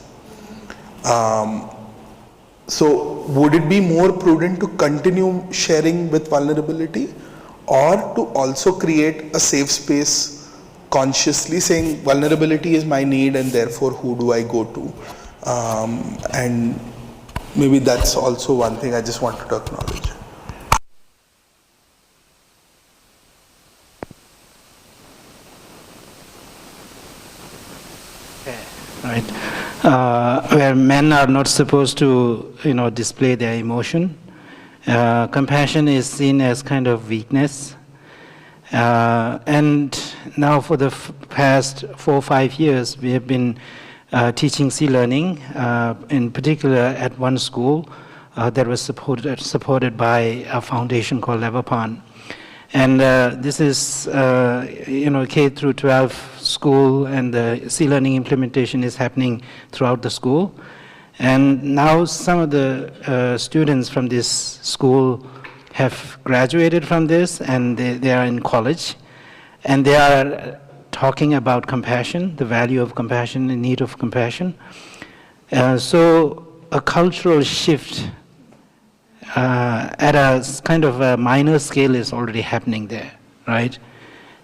So would it be more prudent to continue sharing with vulnerability, or to also create a safe space consciously saying vulnerability is my need and therefore who do I go to? And maybe that's also one thing I just wanted to acknowledge. Right, where men are not supposed to, display their emotion. Compassion is seen as kind of weakness. And now for the past 4 or 5 years, we have been teaching Sea Learning, in particular at one school that was supported by a foundation called Levapan. And this is, K through 12 school, and the Sea Learning implementation is happening throughout the school. And now some of the students from this school have graduated from this, and they are in college, and they are talking about compassion, the value of compassion, the need of compassion. So a cultural shift at a kind of a minor scale is already happening there, right?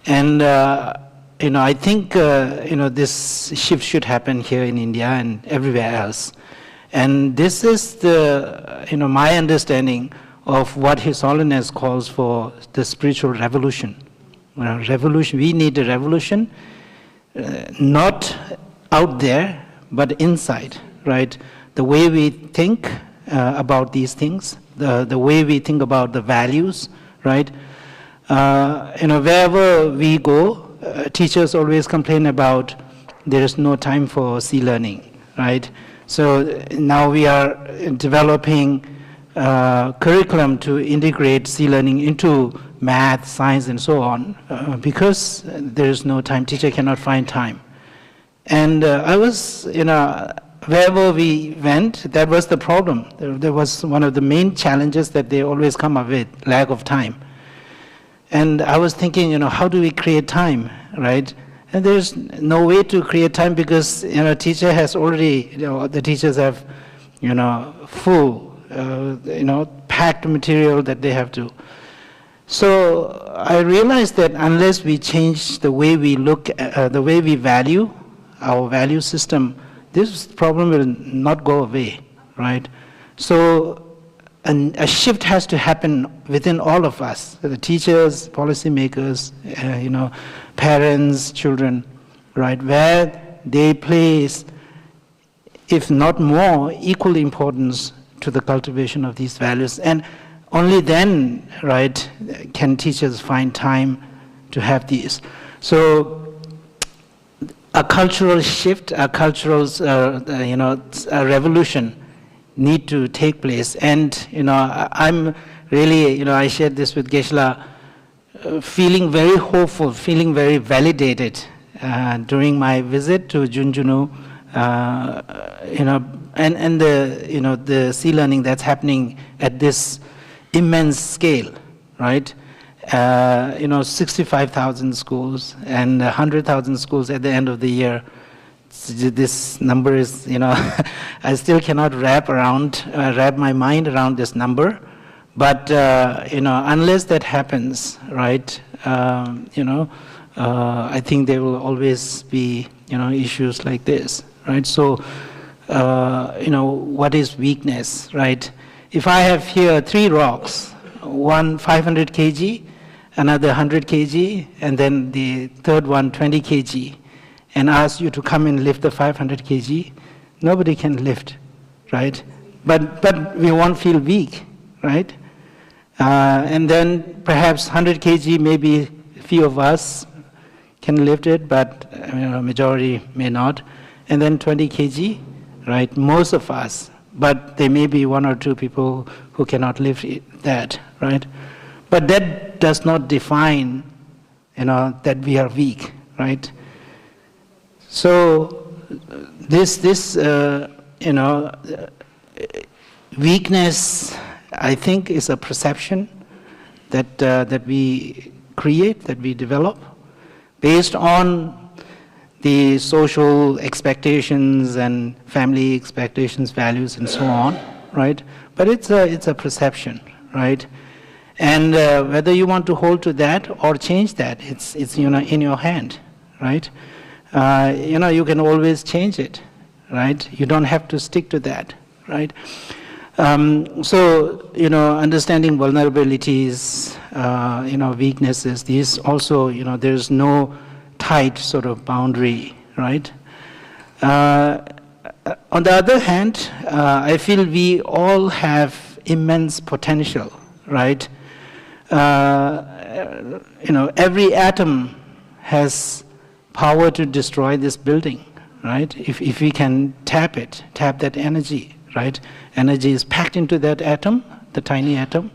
And I think this shift should happen here in India and everywhere else. And this is the my understanding of what His Holiness calls for the spiritual revolution. Revolution. We need a revolution, not out there, but inside, right? The way we think about these things, the way we think about the values, right? Wherever we go, teachers always complain about there is no time for Sea Learning, right? So now we are developing curriculum to integrate Sea Learning into math, science, and so on, because there is no time. Teacher cannot find time. And I was, wherever we went, that was the problem. There was one of the main challenges that they always come up with, lack of time. And I was thinking, how do we create time, right? And there's no way to create time because, teacher has already, the teachers have, full, packed material that they have to. So I realized that unless we change the way we look, the way we value, our value system, this problem will not go away, right? So a shift has to happen within all of us, the teachers, policymakers, parents, children, right? Where they place, if not more, equal importance to the cultivation of these values. And only then, right, can teachers find time to have these. So a cultural shift, a cultural, a revolution need to take place. And, I'm really, I shared this with Geshe-la, feeling very hopeful, feeling very validated during my visit to Junjunu, and the, the Sea Learning that's happening at this immense scale, right? 65,000 schools and 100,000 schools at the end of the year this number is, I still cannot wrap my mind around this number. But, unless that happens, right, I think there will always be, issues like this, right? So, what is weakness, right? If I have here 3 rocks, one 500 kg, another 100 kg, and then the third one 20 kg, and ask you to come and lift the 500 kg, nobody can lift, right? But we won't feel weak, right? And then perhaps 100 kg, maybe a few of us can lift it, but majority may not. And then 20 kg, right? Most of us, but there may be 1 or 2 people who cannot lift that, right? But that does not define, that we are weak, right? So this weakness, I think, is a perception that we create, that we develop, based on the social expectations and family expectations, values, and so on, right? But it's a perception, right? And whether you want to hold to that or change that, it's in your hand, right? You can always change it, right? You don't have to stick to that, right? So, understanding vulnerabilities, weaknesses, these also, there's no tight sort of boundary, right? On the other hand, I feel we all have immense potential, right? Every atom has power to destroy this building, right? If we can tap that energy, right? Energy is packed into that atom, the tiny atom,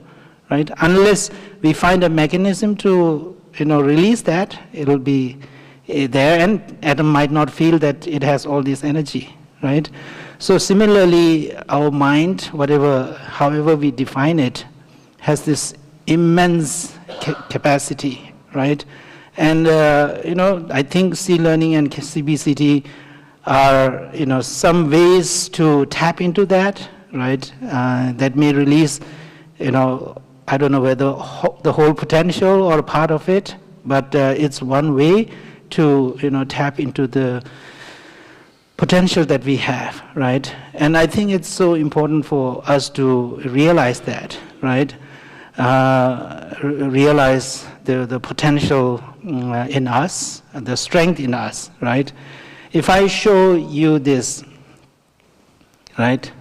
right? Unless we find a mechanism to, release that, it'll be there, and atom might not feel that it has all this energy, right? So similarly, our mind, however we define it, has this immense capacity, right? And, I think C-learning and CBCT are, some ways to tap into that, right? That may release, I don't know whether the whole potential or part of it, but it's one way to, tap into the potential that we have, right? And I think it's so important for us to realize that, right? Realize the potential in us, the strength in us, right? If I show you this, right?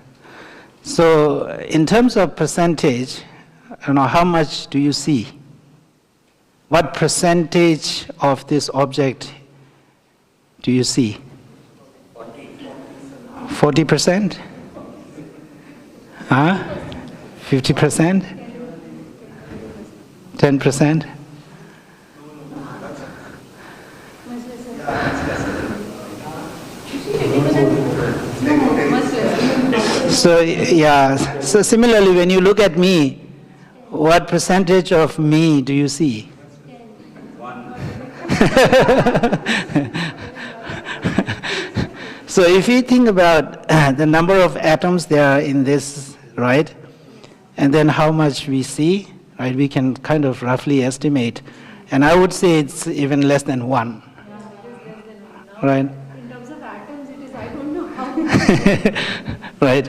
So in terms of percentage, how much do you see? What percentage of this object do you see? 40%? 50%? 10%? So so similarly, when you look at me, what percentage of me do you see? So if you think about the number of atoms there are in this, right? And then how much we see, right? We can kind of roughly estimate. And I would say it's even less than 1. Right? In terms of atoms, it is, I don't know how. Right.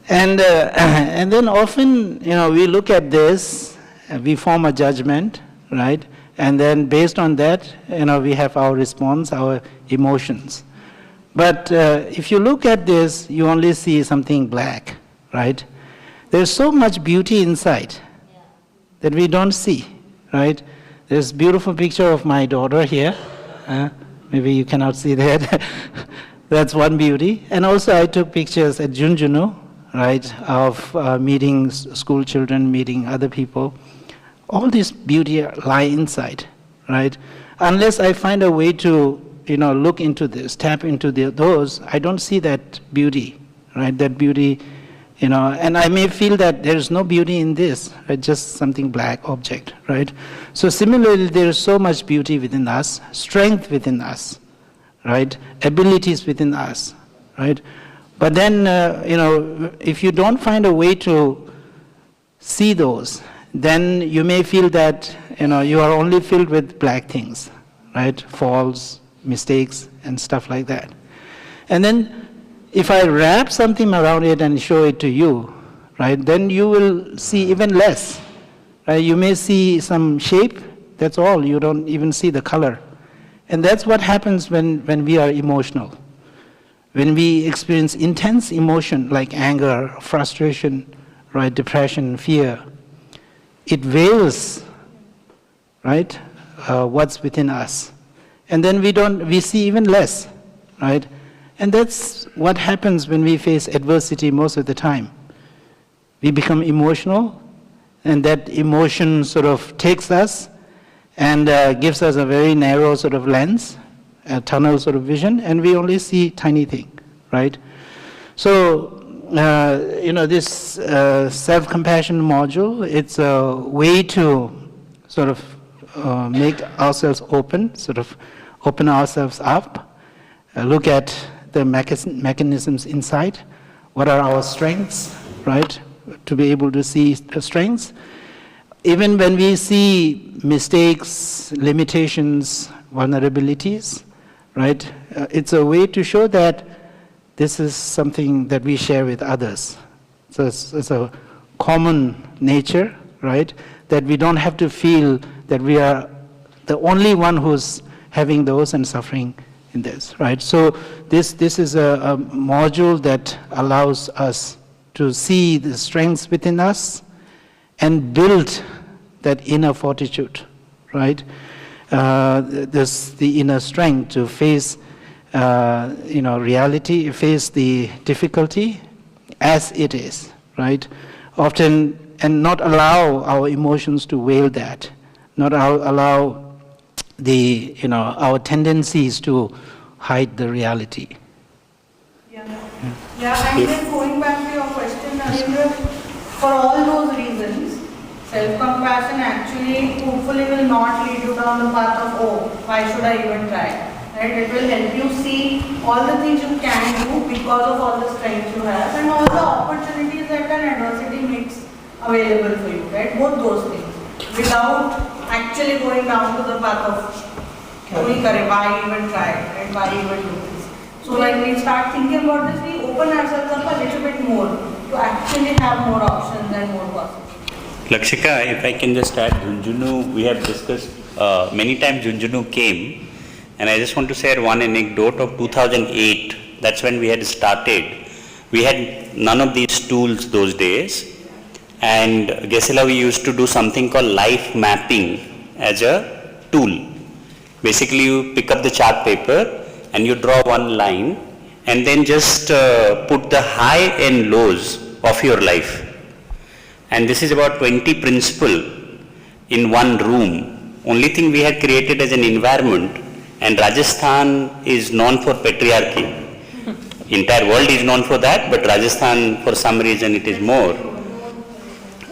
And then often, we look at this, we form a judgment, right? And then based on that, we have our response, our emotions. But if you look at this, you only see something black, right? There's so much beauty inside that we don't see, right? There's a beautiful picture of my daughter here. Maybe you cannot see that. That's one beauty. And also I took pictures at Junjunu, right, of meeting school children, meeting other people. All this beauty lie inside, right? Unless I find a way to, look into this, tap into those, I don't see that beauty, right? That beauty, and I may feel that there's no beauty in this, right? Just something black object, right? So similarly, there is so much beauty within us, strength within us, right? Abilities within us, right? But then, if you don't find a way to see those, then you may feel that, you are only filled with black things, right? Faults, mistakes, and stuff like that. And then, if I wrap something around it and show it to you, right, then you will see even less. Right? You may see some shape, that's all. You don't even see the color. And that's what happens when we are emotional. When we experience intense emotion like anger, frustration, right, depression, fear, it veils, right, what's within us. And then we see even less, right? And that's what happens when we face adversity most of the time. We become emotional, and that emotion sort of takes us and gives us a very narrow sort of lens, a tunnel sort of vision, and we only see tiny thing, right? So, this self-compassion module, it's a way to sort of make ourselves open, sort of open ourselves up, look at the mechanisms inside, what are our strengths, right? To be able to see the strengths. Even when we see mistakes, limitations, vulnerabilities, right? It's a way to show that this is something that we share with others. So it's a common nature, right? That we don't have to feel that we are the only one who's having those and suffering in this, right? So this is a module that allows us to see the strengths within us and build that inner fortitude, right? The inner strength to face, reality, face the difficulty as it is, right? Often, and not allow our emotions to veil that, not allow the, our tendencies to hide the reality. Yeah, and then going back to your question, Narendra, for all those reasons, self-compassion actually hopefully will not lead you down the path of, oh, why should I even try? Right? It will help you see all the things you can do because of all the strengths you have and all the opportunities that an adversity makes available for you, right? Both those things, without actually going down to the path of, why even try, right? Why even do this? So when we start thinking about this, we open ourselves up a little bit more to actually have more options and more possibilities. Lakshika, if I can just add, Junjunu, we have discussed many times Junjunu came, and I just want to share one anecdote of 2008. That's when we had started. We had none of these tools those days, and Gesela, we used to do something called life mapping as a tool. Basically, you pick up the chart paper and you draw one line and then just put the high and lows of your life. And this is about 20 principles in one room. Only thing we had created as an environment, and Rajasthan is known for patriarchy. Entire world is known for that, but Rajasthan for some reason it is more.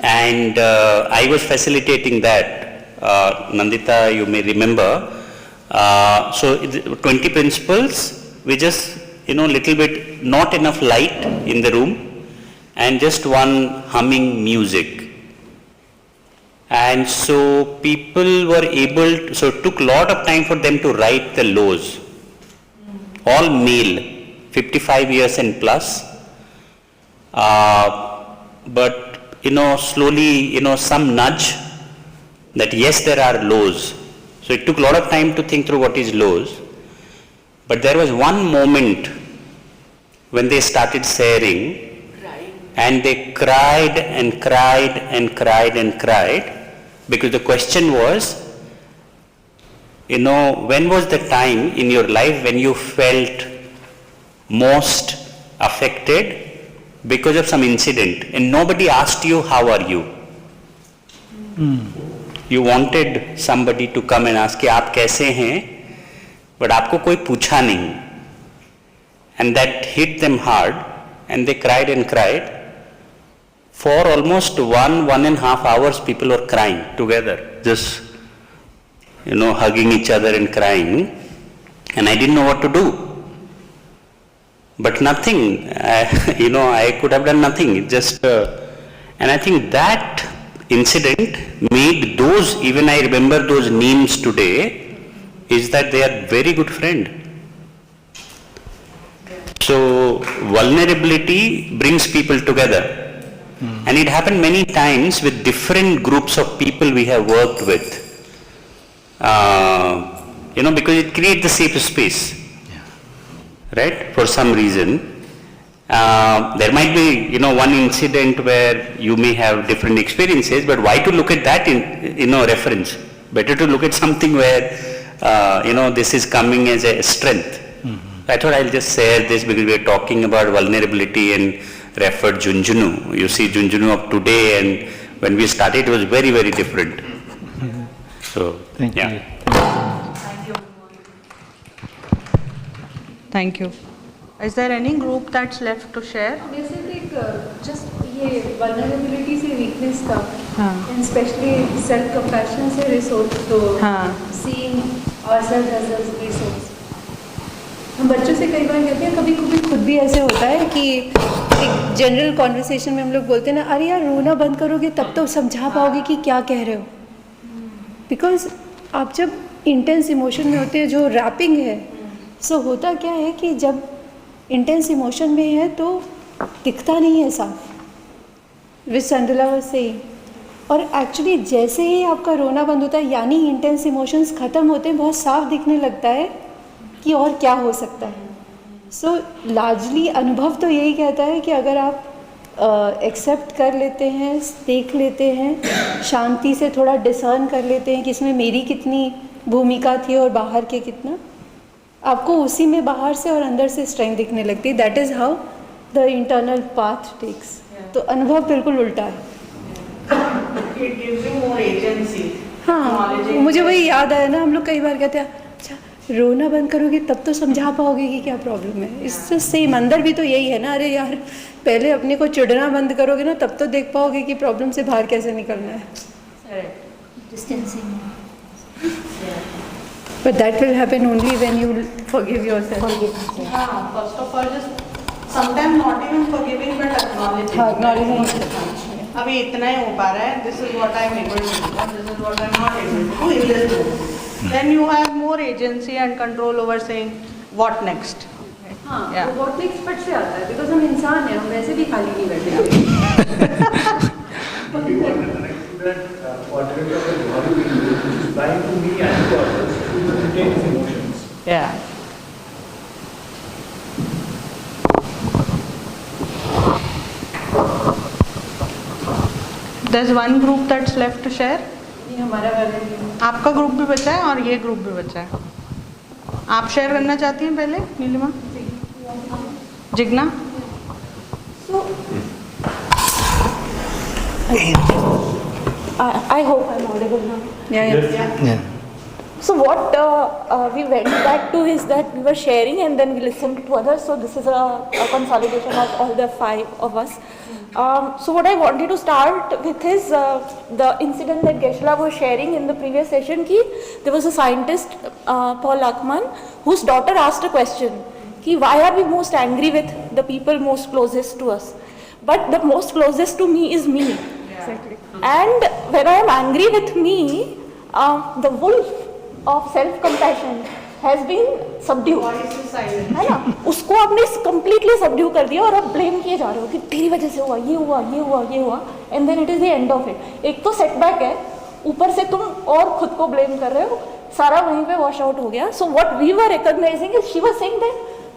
And I was facilitating that. Nandita, you may remember. So 20 principles, we just, little bit, not enough light in the room and just one humming music. And so people were able to, so it took a lot of time for them to write the lows. All male, 55 years and plus. But, slowly, some nudge that yes, there are lows. So it took a lot of time to think through what is lows. But there was one moment when they started sharing, and they cried and cried and cried and cried, because the question was, when was the time in your life when you felt most affected because of some incident and nobody asked you, how are you? You wanted somebody to come and ask, आप कैसे हैं? But आपको कोई पूछा नहीं. And that hit them hard, and they cried and cried. For almost 1.5 hours, people were crying together, just, hugging each other and crying. and I didn't know what to do. But nothing, I could have done nothing. It just, and I think that incident made those, even I remember those names today, is that they are very good friend. So vulnerability brings people together. And it happened many times with different groups of people we have worked with. Because it creates the safe space. Right? For some reason. There might be, one incident where you may have different experiences, but why to look at that in, reference? Better to look at something where, this is coming as a strength. I thought I'll just share this because we are talking about vulnerability and referred Junjunu. You see Junjunu of today, and when we started it was very, very different. So, Thank you. Thank you. Is there any group that's left to share? Basically, just ये vulnerability से weakness का, and especially self-compassion से resource तो seeing ourselves as a resource. हम बच्चों से कई बार कहते हैं, कभी कभी खुद भी ऐसे होता है कि एक जनरल कॉन्वर्सेशन में हम लोग बोलते हैं ना, अरे यार रोना बंद करोगे तब तो समझा पाओगे कि क्या कह रहे हो. बिकॉज आप जब इंटेंस इमोशन में होते हैं, जो रैपिंग है, सो होता क्या है कि जब इंटेंस इमोशन में है तो दिखता नहीं है साफ, विच संडला वाज सेइंग. और एक्चुअली जैसे ही आपका रोना बंद होता है, यानी इंटेंस इमोशंस ख़त्म होते हैं, बहुत साफ दिखने लगता है कि और क्या हो सकता है. सो लार्जली अनुभव तो यही कहता है कि अगर आप एक्सेप्ट कर लेते हैं, देख लेते हैं, शांति से थोड़ा डिसर्न कर लेते हैं कि इसमें मेरी कितनी भूमिका थी और बाहर के कितना, आपको उसी में बाहर से और अंदर से स्ट्रेंथ दिखने लगती है. That is how the internal path takes. तो अनुभव बिल्कुल उल्टा है. हाँ, मुझे वही याद आया ना, हम लोग कई बार कहते हैं अच्छा रोना बंद करोगे तब तो समझा पाओगे कि क्या प्रॉब्लम है. इससे सेम अंदर भी तो यही है ना, अरे यार पहले अपने को चिढ़ना बंद करोगे ना तब तो देख पाओगे कि प्रॉब्लम से बाहर कैसे निकलना है. Distancing. But that will happen only when you forgive yourself. First of all, just sometimes not even forgiving but acknowledging. Acknowledging. अभी इतना ही हो पा रहा है. This is what I am able to do. This is what I am not able to do. In this room. Then you have more agency and control over saying what next. हाँ, वो what next पट से आता है, because हम इंसान हैं, हम वैसे भी खाली नहीं बैठे. Yeah. There's one group that's left to share. ये हमारा वाला है. आपका ग्रुप भी बचा है और ये ग्रुप भी बचा है. आप शेयर करना चाहती हैं पहले, Nilima? Jigna? So, I hope I'm audible now. Yeah. So what we went back to is that we were sharing and then we listened to others. So this is a consolidation of all the 5 of us. So what I wanted to start with is the incident that Geshe-la was sharing in the previous session. Ki there was a scientist, Paul Ekman, whose daughter asked a question. Ki why are we most angry with the people most closest to us? But the most closest to me is me. Exactly. And when I am angry with me, the wolf of self-compassion has been subdued. है ना? उसको आपने completely subdue कर दिया और आप blame किए जा रहे हो कि तेरी वजह से हुआ, ये हुआ, ये हुआ, ये हुआ, and then it is the end of it. एक तो setback है, ऊपर से तुम और खुद को blame कर रहे हो, सारा वहीं पे wash out हो गया. So what we were recognizing is she was saying that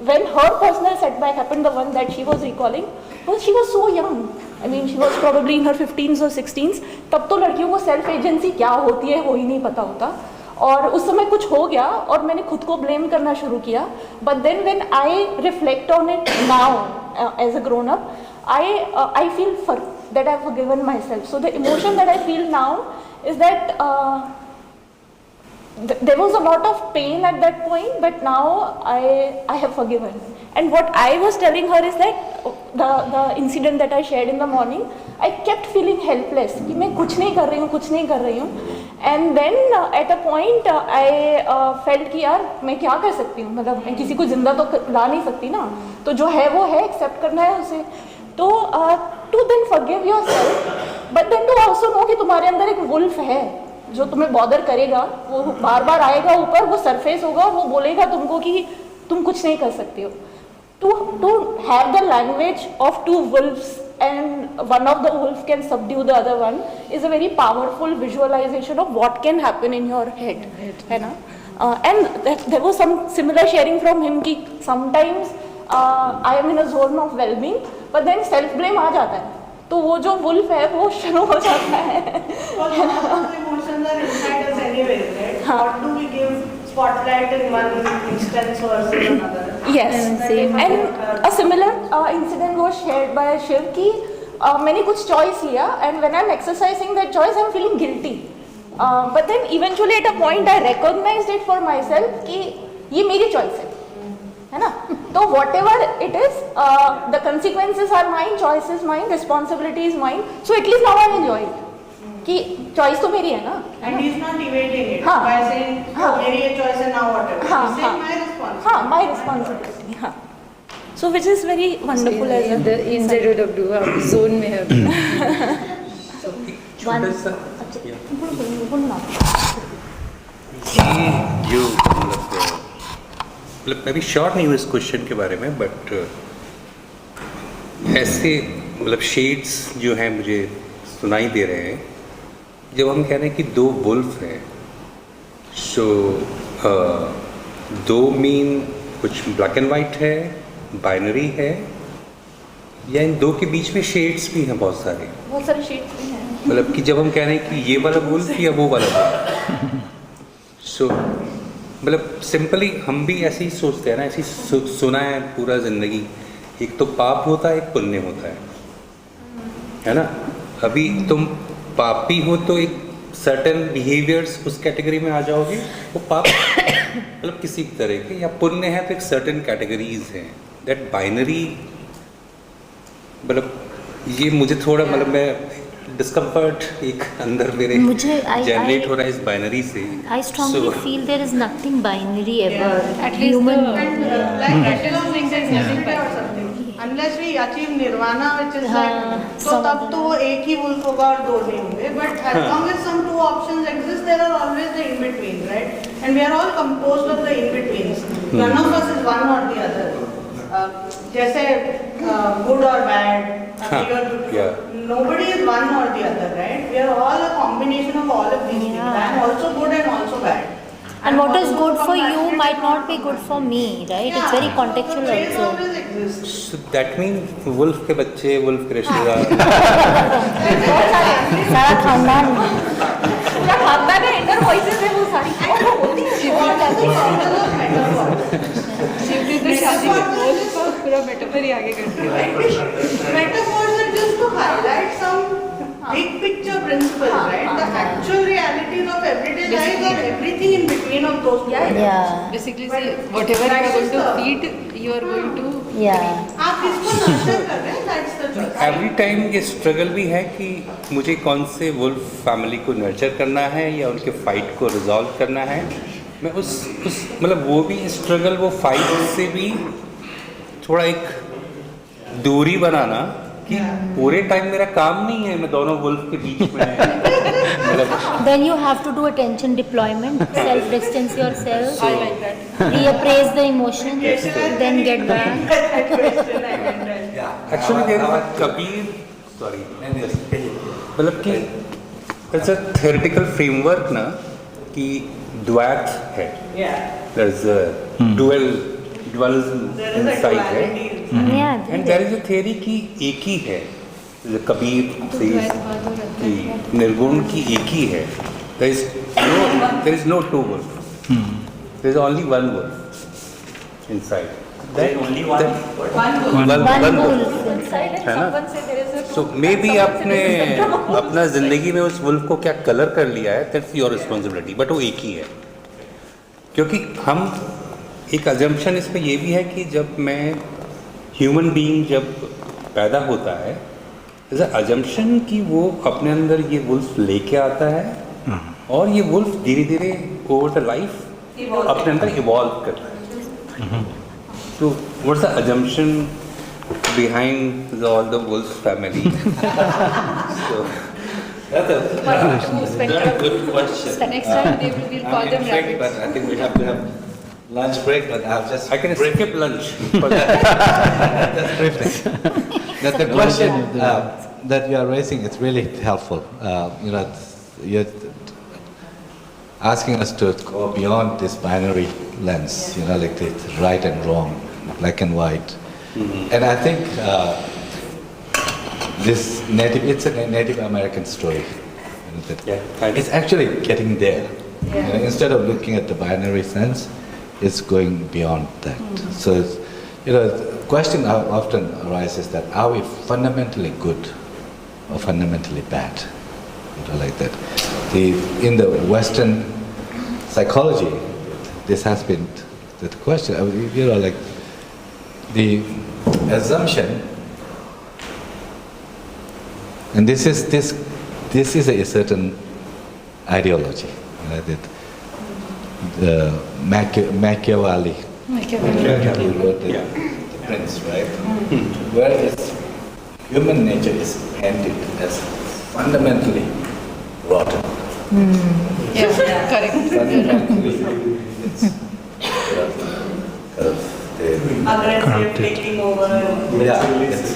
when her personal setback happened, the one that she was recalling, well, she was so young. I mean, she was probably in her 15s or 16s. तब तो लड़कियों को self agency क्या होती है वो ही नहीं पता होता. और उस समय कुछ हो गया और मैंने खुद को ब्लेम करना शुरू किया. But then when I reflect on it now as a grown up, I feel that I have forgiven myself. So the emotion that I feel now is that there was a lot of pain at that point, but now I have forgiven. And what I was telling her is that the incident that I shared in the morning, I kept feeling helpless कि मैं कुछ नहीं कर रही हूँ, and then at a point I felt कि यार मैं क्या कर सकती हूँ, मतलब मैं किसी को जिंदा तो ला नहीं सकती ना, तो जो है वो है, एक्सेप्ट करना है उसे। तो to then forgive yourself, but then to also know कि तुम्हारे अंदर एक वुल्फ है जो तुम्हें बॉदर करेगा, वो बार बार आएगा ऊपर, वो सरफेस होगा और वो बोलेगा तुमको कि तुम कुछ नहीं कर सकती हो। To have the language of two wolves and one of the wolf can subdue the other one is a very powerful visualization of what can happen in your head, है ना? And there was some similar sharing from him कि sometimes I am in a zone of well-being, but then self blame आ जाता है, तो वो जो wolf है वो शुरू हो जाता है। Emotions are inside us anyway, right? What do we give spotlight in one instance versus another? Yes, and a similar incident was shared by Shiv कि मैंने कुछ choice लिया and when I'm exercising that choice I'm feeling guilty, but then eventually at a point I recognized it for myself कि ये मेरी choice है ना? तो whatever it is, the consequences are mine, choice is mine, responsibility is mine, so at least now I enjoy it कि choice तो मेरी है ना? And he's not evading it हाँ, by saying मेरी ये choice है now whatever. हाँ, He's saying my responsibility. हाँ, my responsibility, हाँ. So which is very wonderful as well. The inside of do आप zone में है. जो मतलब मैं भी श्योर नहीं हूँ इस क्वेश्चन के बारे में, बट ऐसे मतलब शेड्स जो हैं मुझे सुनाई दे रहे हैं जब हम कह रहे हैं कि दो वुल्फ हैं, सो दो मीन कुछ ब्लैक एंड वाइट है, बाइनरी है, या इन दो के बीच में शेड्स भी हैं बहुत सारे शेड्स भी हैं, मतलब कि जब हम कह रहे हैं कि ये वाला वुल्फ या वो वाला वुल्फ, सो मतलब सिंपली हम भी ऐसे ही सोचते हैं ना, ऐसे ही सुना है पूरा ज़िंदगी, एक तो पाप होता है एक पुण्य होता है ना? अभी तुम पापी हो तो एक सर्टेन बिहेवियर्स उस कैटेगरी में आ जाओगे, वो पाप मतलब किसी तरह के, या पुण्य है तो एक सर्टेन कैटेगरीज हैं। दैट बाइनरी मतलब ये मुझे थोड़ा मतलब मैं डिस्कम्फर्ट एक अंदर मेरे जनरेट हो रहा है इस बाइनरी से। I strongly feel there is nothing binary ever. At least human. Unless we achieve nirvana, which is like, तो तब तो एक ही वुल्फ होगा और दो नहीं होंगे, but as long as some two options exist, there are always the in between, right? And we are all composed of the in betweens. None of us is one or the other. जैसे good or bad, nobody is one or the other, right? We are all a combination of all of these things. I am also good and also bad. And what is good for you might not be good for me, right? It's very contextual also. So that means wolf के बच्चे, wolf के रिश्तेदार, सारा खानदान, पूरा खानदान है, inter voices है वो सारी होती है। पूरा मेटाफर ही आगे करते हैं। Metaphors are just to highlight some big picture principles, right? The actual realities of everyday life are everything in between of those two. Yeah. Basically, whatever you are going to feed, you are going to. Yeah. आप किसको nurture कर रहे हैं? That's the choice. Every time ये struggle भी है कि मुझे कौन से वुल्फ फैमिली को नर्चर करना है या उनके फाइट को रिजॉल्व करना है। मैं उस मतलब वो भी स्ट्रगल, वो फाइट से भी थोड़ा एक दूरी बनाना कि पूरे टाइम मेरा काम नहीं है मैं दोनों वुल्फ के बीच में मतलब Then you have to do attention deployment, self-distance yourself, reappraise the emotion, then get back. Actually there is a Kabir sorry मतलब कि इट्स अ थ्योरेटिकल फ्रेमवर्क ना कि द्वैत है, there is a dualism inside है, and there is a theory कि एक ही है, कबीर says कि निर्गुण की एक ही है, there is no two wolf, there is only one wolf inside, only one wolf है ना? So maybe आपने अपना जिंदगी में उस वुल्फ को क्या कलर कर लिया है, that's your responsibility, but वो एक ही है। क्योंकि हम एक अजम्पशन इसमें ये भी है कि जब मैं ह्यूमन बीइंग जब पैदा होता है, इज अजम्पशन कि वो अपने अंदर ये वुल्फ लेके आता है और ये वुल्फ धीरे धीरे ओवर द लाइफ अपने अंदर इवॉल्व कर रहा है. तो what's the assumption behind all the wolf family? So that's a good question. Next time they will call them rabbits. But I think we have to have lunch break. But I'll just. I can skip lunch for that. That's briefly. That the question that you are raising is really helpful. You're asking us to go beyond this binary lens. Like the right and wrong, black and white. And I think it's a Native American story. It's actually getting there. Instead of looking at the binary sense, it's going beyond that. So, the question often arises that are we fundamentally good or fundamentally bad? Like that. In the Western psychology, this has been the question. Like the assumption, and this is a certain ideology, that Machiavelli wrote the Prince, right? Whereas human nature is painted as fundamentally rotten. Correct. Fundamentally, it's aggressive, taking over. It's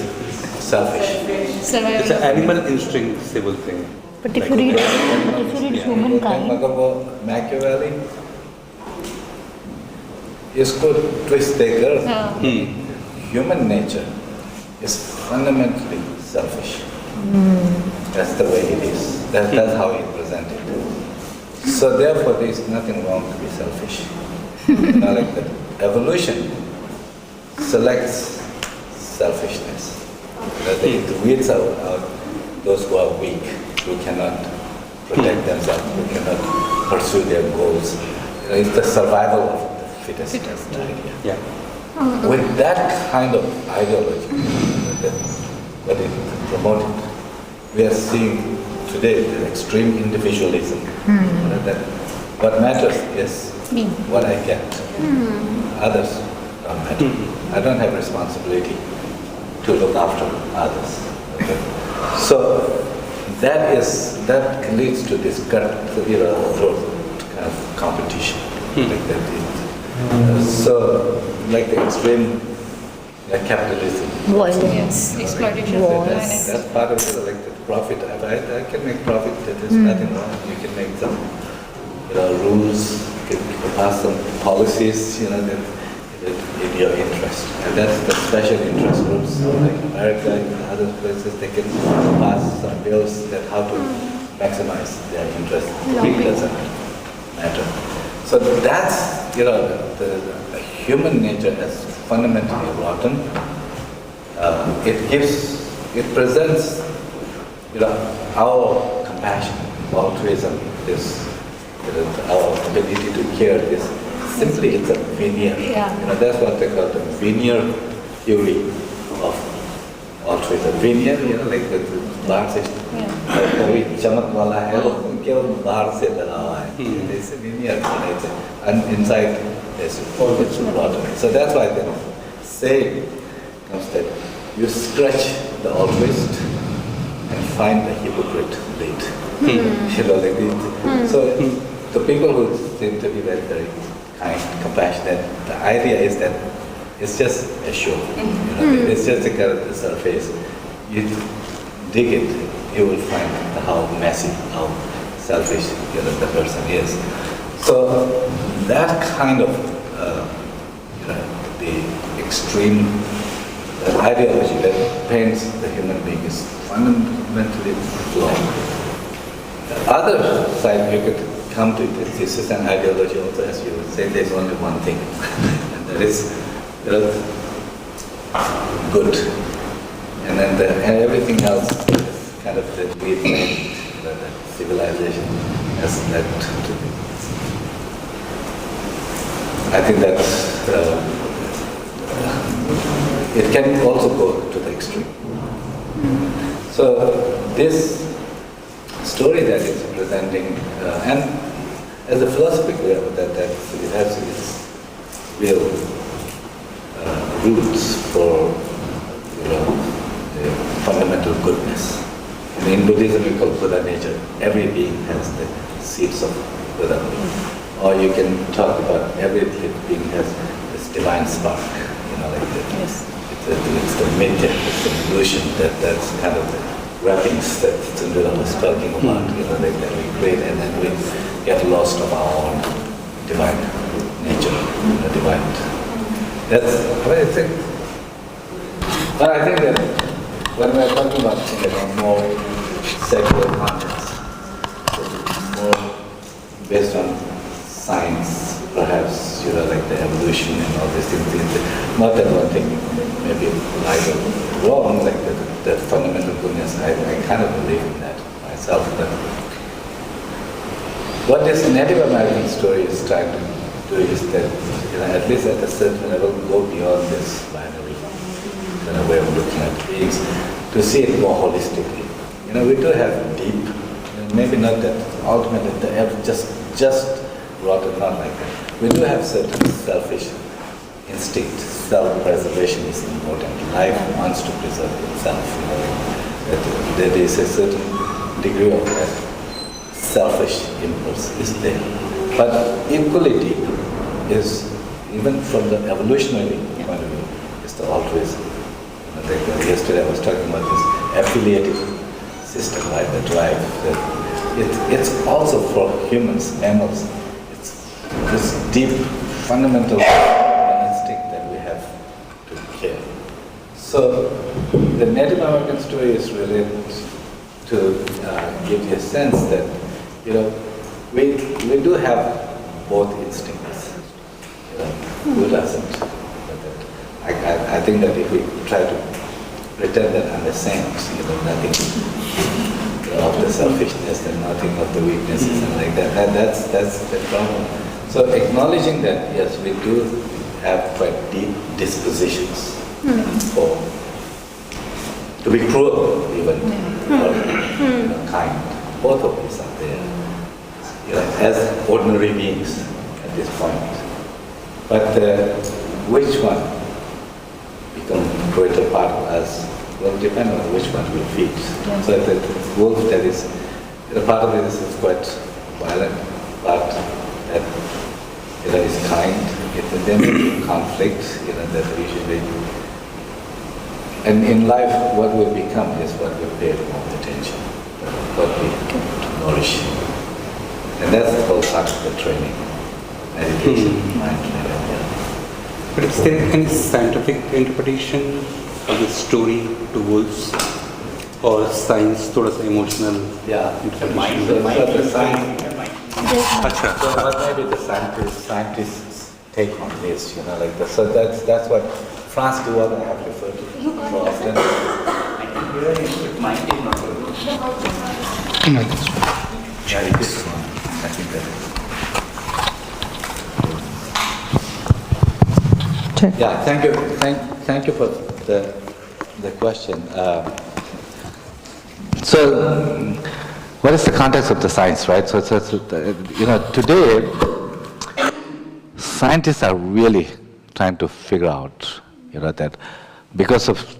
selfish. It's an animal instinct civil thing. But if you read Humankind, Machiavelli, इसको twist देकर human nature is fundamentally selfish. That's the way it is. That's how he presented it. So therefore, there is nothing wrong to be selfish. Like that. Evolution selects selfishness. It weeds out those who are weak, who cannot protect themselves, who cannot pursue their goals. It's the survival of the fittest. That's the idea. With that kind of ideology that it promoted, we are seeing today the extreme individualism. That what matters is what I get. Others don't matter. I don't have responsibility to look after others. Okay? So that leads to this kind of competition. Like that. So like the extreme capitalism. Yes, exploitation. That's part of it, like the profit. I can make profit. There's nothing wrong. You can make some rules. You can pass some policies. In your interest. And that's the special interest groups like America and other places, they can pass some bills that how to maximize their interest. It doesn't matter. So that's, the human nature is fundamentally rotten. It presents, our compassion, altruism, our ability to care is simply it's a veneer. That's what they call the veneer theory of altruism. Veneer, like the बाहर से कोई चमक वाला है वो केवल बाहर से लगा हुआ है. It's a veneer, and inside there's rotten. So that's why the saying comes that you scratch the altruist and find the hypocrite late. So the people who seem to be very, very kind, compassionate. The idea is that it's just a show. It's just a kind of the surface. You dig it, you will find how messy, how selfish the person is. So that kind of the extreme ideology that paints the human being is fundamentally flawed. The other side you could come to it. This is an ideology also, as you would say, there's only one thing, and that is good. And then everything else is kind of the civilization has led to be. I think that it can also go to the extreme. So this story that is presenting And as a philosophy, that it has its real roots for the fundamental goodness. In Buddhism, we call Buddha nature. Every being has the seeds of Buddha. Or you can talk about every being has this divine spark, like that. Yes. It's the mid, it's the illusion that's kind of the wrappings that Sundara was talking about, like that we create and then we get lost of our own divine nature, divine. That's what I think. But I think that when we're talking about more secular context, more based on science, perhaps, like the evolution and all these things, not that one thing maybe right or wrong, like that fundamental goodness, I kind of believe in that myself. But what this Native American story is trying to do is that, at least at a certain level, go beyond this binary kind of way of looking at beings, to see it more holistically. We do have deep, maybe not that ultimately, just rotten, not like that. We do have certain selfish instinct. Self-preservation is important. Life wants to preserve itself. There is a certain degree of that selfish impulse is there. But equally deep is, even from the evolutionary point of view, is the altruism. Yesterday I was talking about this affiliative system, right? The drive. It's also for humans, mammals. It's this deep, fundamental instinct that we have to care. So the Native American story is really to give you a sense that, we do have both instincts. Who doesn't? I think that if we try to pretend that I'm the same, nothing of the selfishness and nothing of the weaknesses and like that's the problem. So acknowledging that, yes, we do have quite deep dispositions to be cruel even, or kind. Both of these are there, as ordinary beings at this point. But which one become greater part of us will depend on which one we feed. Yeah. So the wolf that is, part of it is quite violent, but that is kind. Then in conflict, that usually. And in life, what we become is what we pay more attention, what we nourish. And that's the whole part of the training, meditation, mindfulness. But is there any scientific interpretation of the story to wolves, or science, थोड़ा सा emotional? Yeah, the mind. So what maybe the scientists take on this, like that. So that's what Franz de Waal I have referred to so often. Mind is not good. Yeah, it is one. I think that is. Yeah, thank you. Thank you for the question. So, what is the context of the science, right? So today, scientists are really trying to figure out, that because of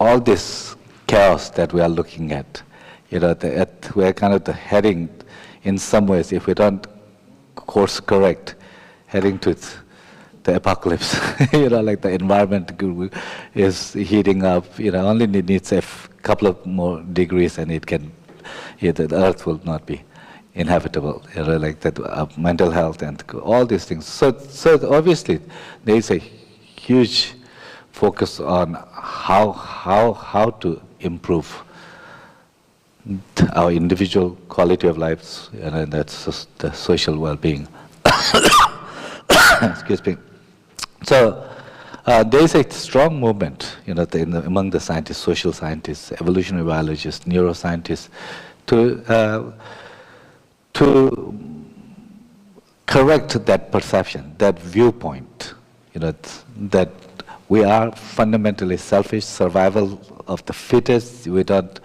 all this chaos that we are looking at, we are kind of heading, in some ways, if we don't course correct, heading to the apocalypse. Like the environment is heating up. Only needs a couple of more degrees, and the Earth will not be inhabitable. Like that, mental health and all these things. So obviously, there is a huge focus on how to improve our individual quality of lives, and that's the social well-being. Excuse me. So there is a strong movement, among the scientists, social scientists, evolutionary biologists, neuroscientists, to correct that perception, that viewpoint, that we are fundamentally selfish, survival of the fittest. We don't,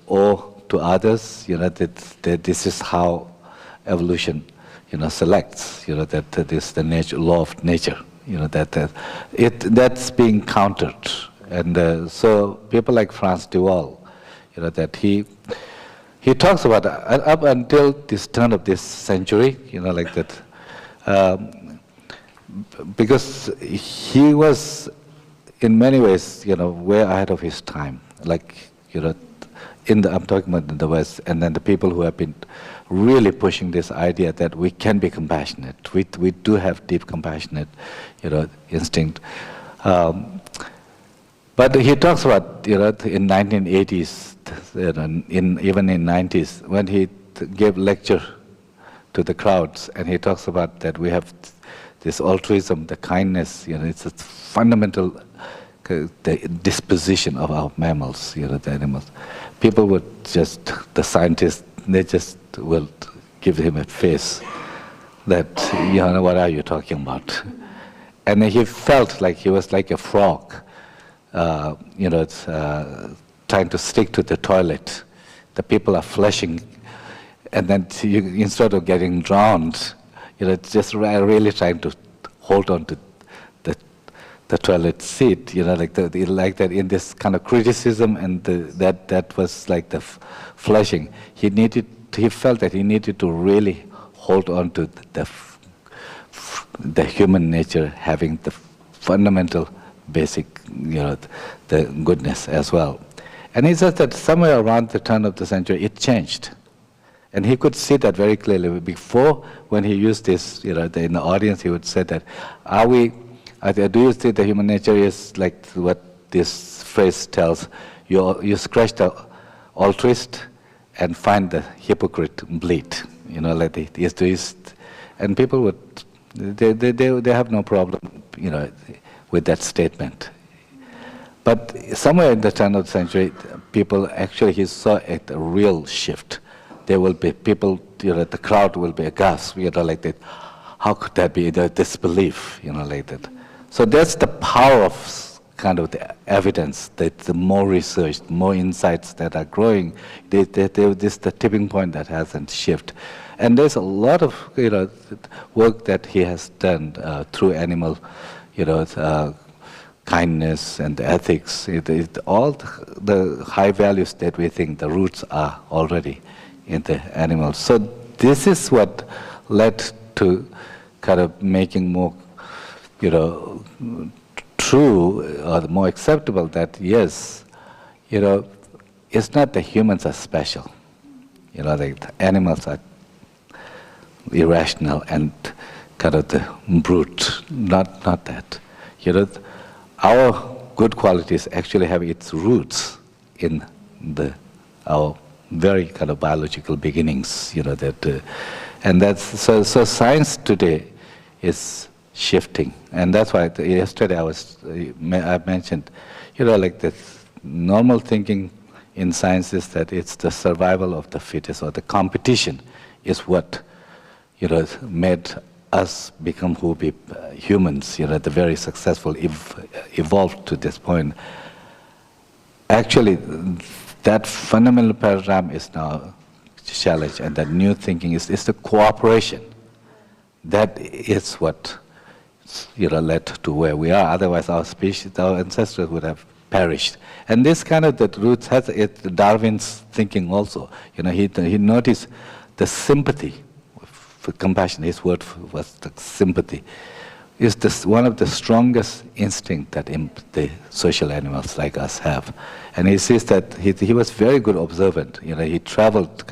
owe to others, that this is how evolution, selects, that is the law of nature, that's being countered. And so people like Frans de Waal, that he talks about up until this turn of this century, like that, because he was in many ways, way ahead of his time. Like, I'm talking about in the West, and then the people who have been really pushing this idea that we can be compassionate. We do have deep compassionate, instinct. But he talks about, in 1980s, even in 90s, when he gave lecture to the crowds, and he talks about that we have this altruism, the kindness, it's a fundamental the disposition of our mammals, the animals. People would just, the scientists, they just will give him a face that, what are you talking about? And he felt like he was like a frog, trying to stick to the toilet. The people are flushing, and then instead of getting drowned, just really trying to hold on to the toilet seat, like that in this kind of criticism, and that was like the flushing. He felt that he needed to really hold on to the human nature, having the fundamental, basic, the goodness as well. And he says that somewhere around the turn of the century, it changed. And he could see that very clearly. Before, when he used this, in the audience, he would say that, do you see the human nature is like what this phrase tells? You scratch the altruist and find the hypocrite bleed. Like the atheist. And people would, they have no problem, with that statement. But somewhere in the turn of the century, people actually, he saw a real shift. There will be people, the crowd will be aghast, like that. How could that be the disbelief, like that? So that's the power of kind of the evidence, that the more research, more insights that are growing, this is the tipping point that hasn't shifted. And there's a lot of work that he has done through animal, kindness and ethics. All the high values that we think the roots are already in the animals. So this is what led to kind of making more, true or more acceptable that yes, it's not the humans are special. Like the animals are irrational and kind of the brute. Not that. Our good qualities actually have its roots in our very kind of biological beginnings, and that's so science today is shifting, and that's why yesterday I mentioned, like the normal thinking in science is that it's the survival of the fittest, or the competition is what made us become who we humans, the very successful evolved to this point. Actually, that fundamental paradigm is now challenged, and that new thinking is the cooperation. That is what led to where we are. Otherwise, our species, our ancestors would have perished. And this kind of the roots has Darwin's thinking also. He noticed the sympathy, for compassion. His word was the sympathy. Is one of the strongest instincts that the social animals like us have. And he says that he was very good observant. He traveled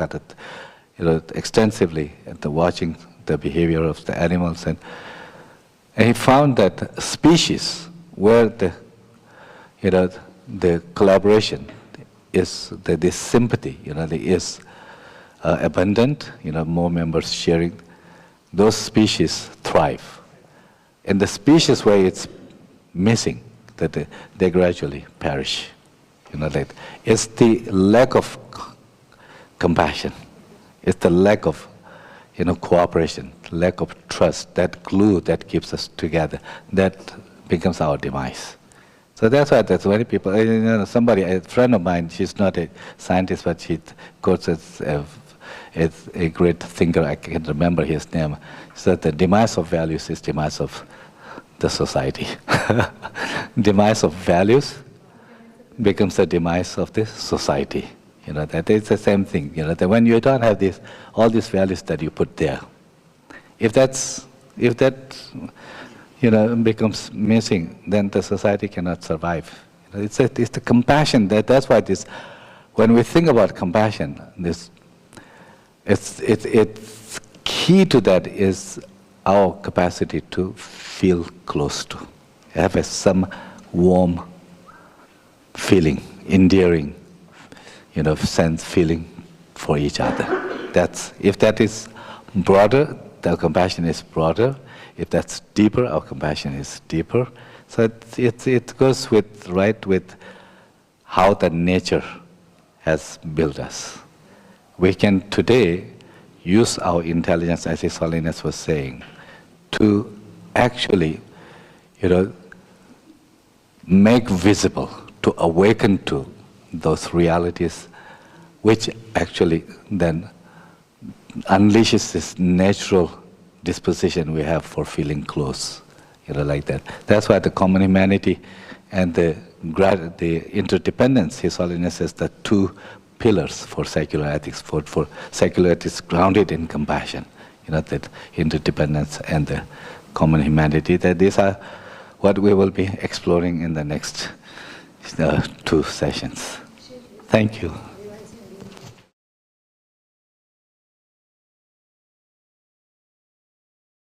extensively at watching the behavior of the animals, and he found that species where the collaboration is this sympathy, is abundant, more members sharing, those species thrive. And the species where it's missing, that they gradually perish. It's the lack of compassion. It's the lack of cooperation, lack of trust, that glue that keeps us together, that becomes our demise. So that's why there's many people, a friend of mine, she's not a scientist, but she quotes as a great thinker, I can't remember his name, said the demise of values is demise of the society. Demise of values becomes the demise of the society. That is the same thing. That when you don't have all these values that you put there, if that becomes missing, then the society cannot survive. It's the compassion that's why when we think about compassion, it's key to that is our capacity to feel close to, have some warm feeling, endearing, feeling for each other. If that is broader, the compassion is broader. If that's deeper, our compassion is deeper. So it goes with how the nature has built us. We can today use our intelligence, as His Holiness was saying, to actually, make visible, to awaken to those realities, which actually then unleashes this natural disposition we have for feeling close, like that. That's why the common humanity and the interdependence, His Holiness says, the two pillars for secular ethics, for secular ethics grounded in compassion, that interdependence and the common humanity, that these are what we will be exploring in the next 2 sessions. Thank you.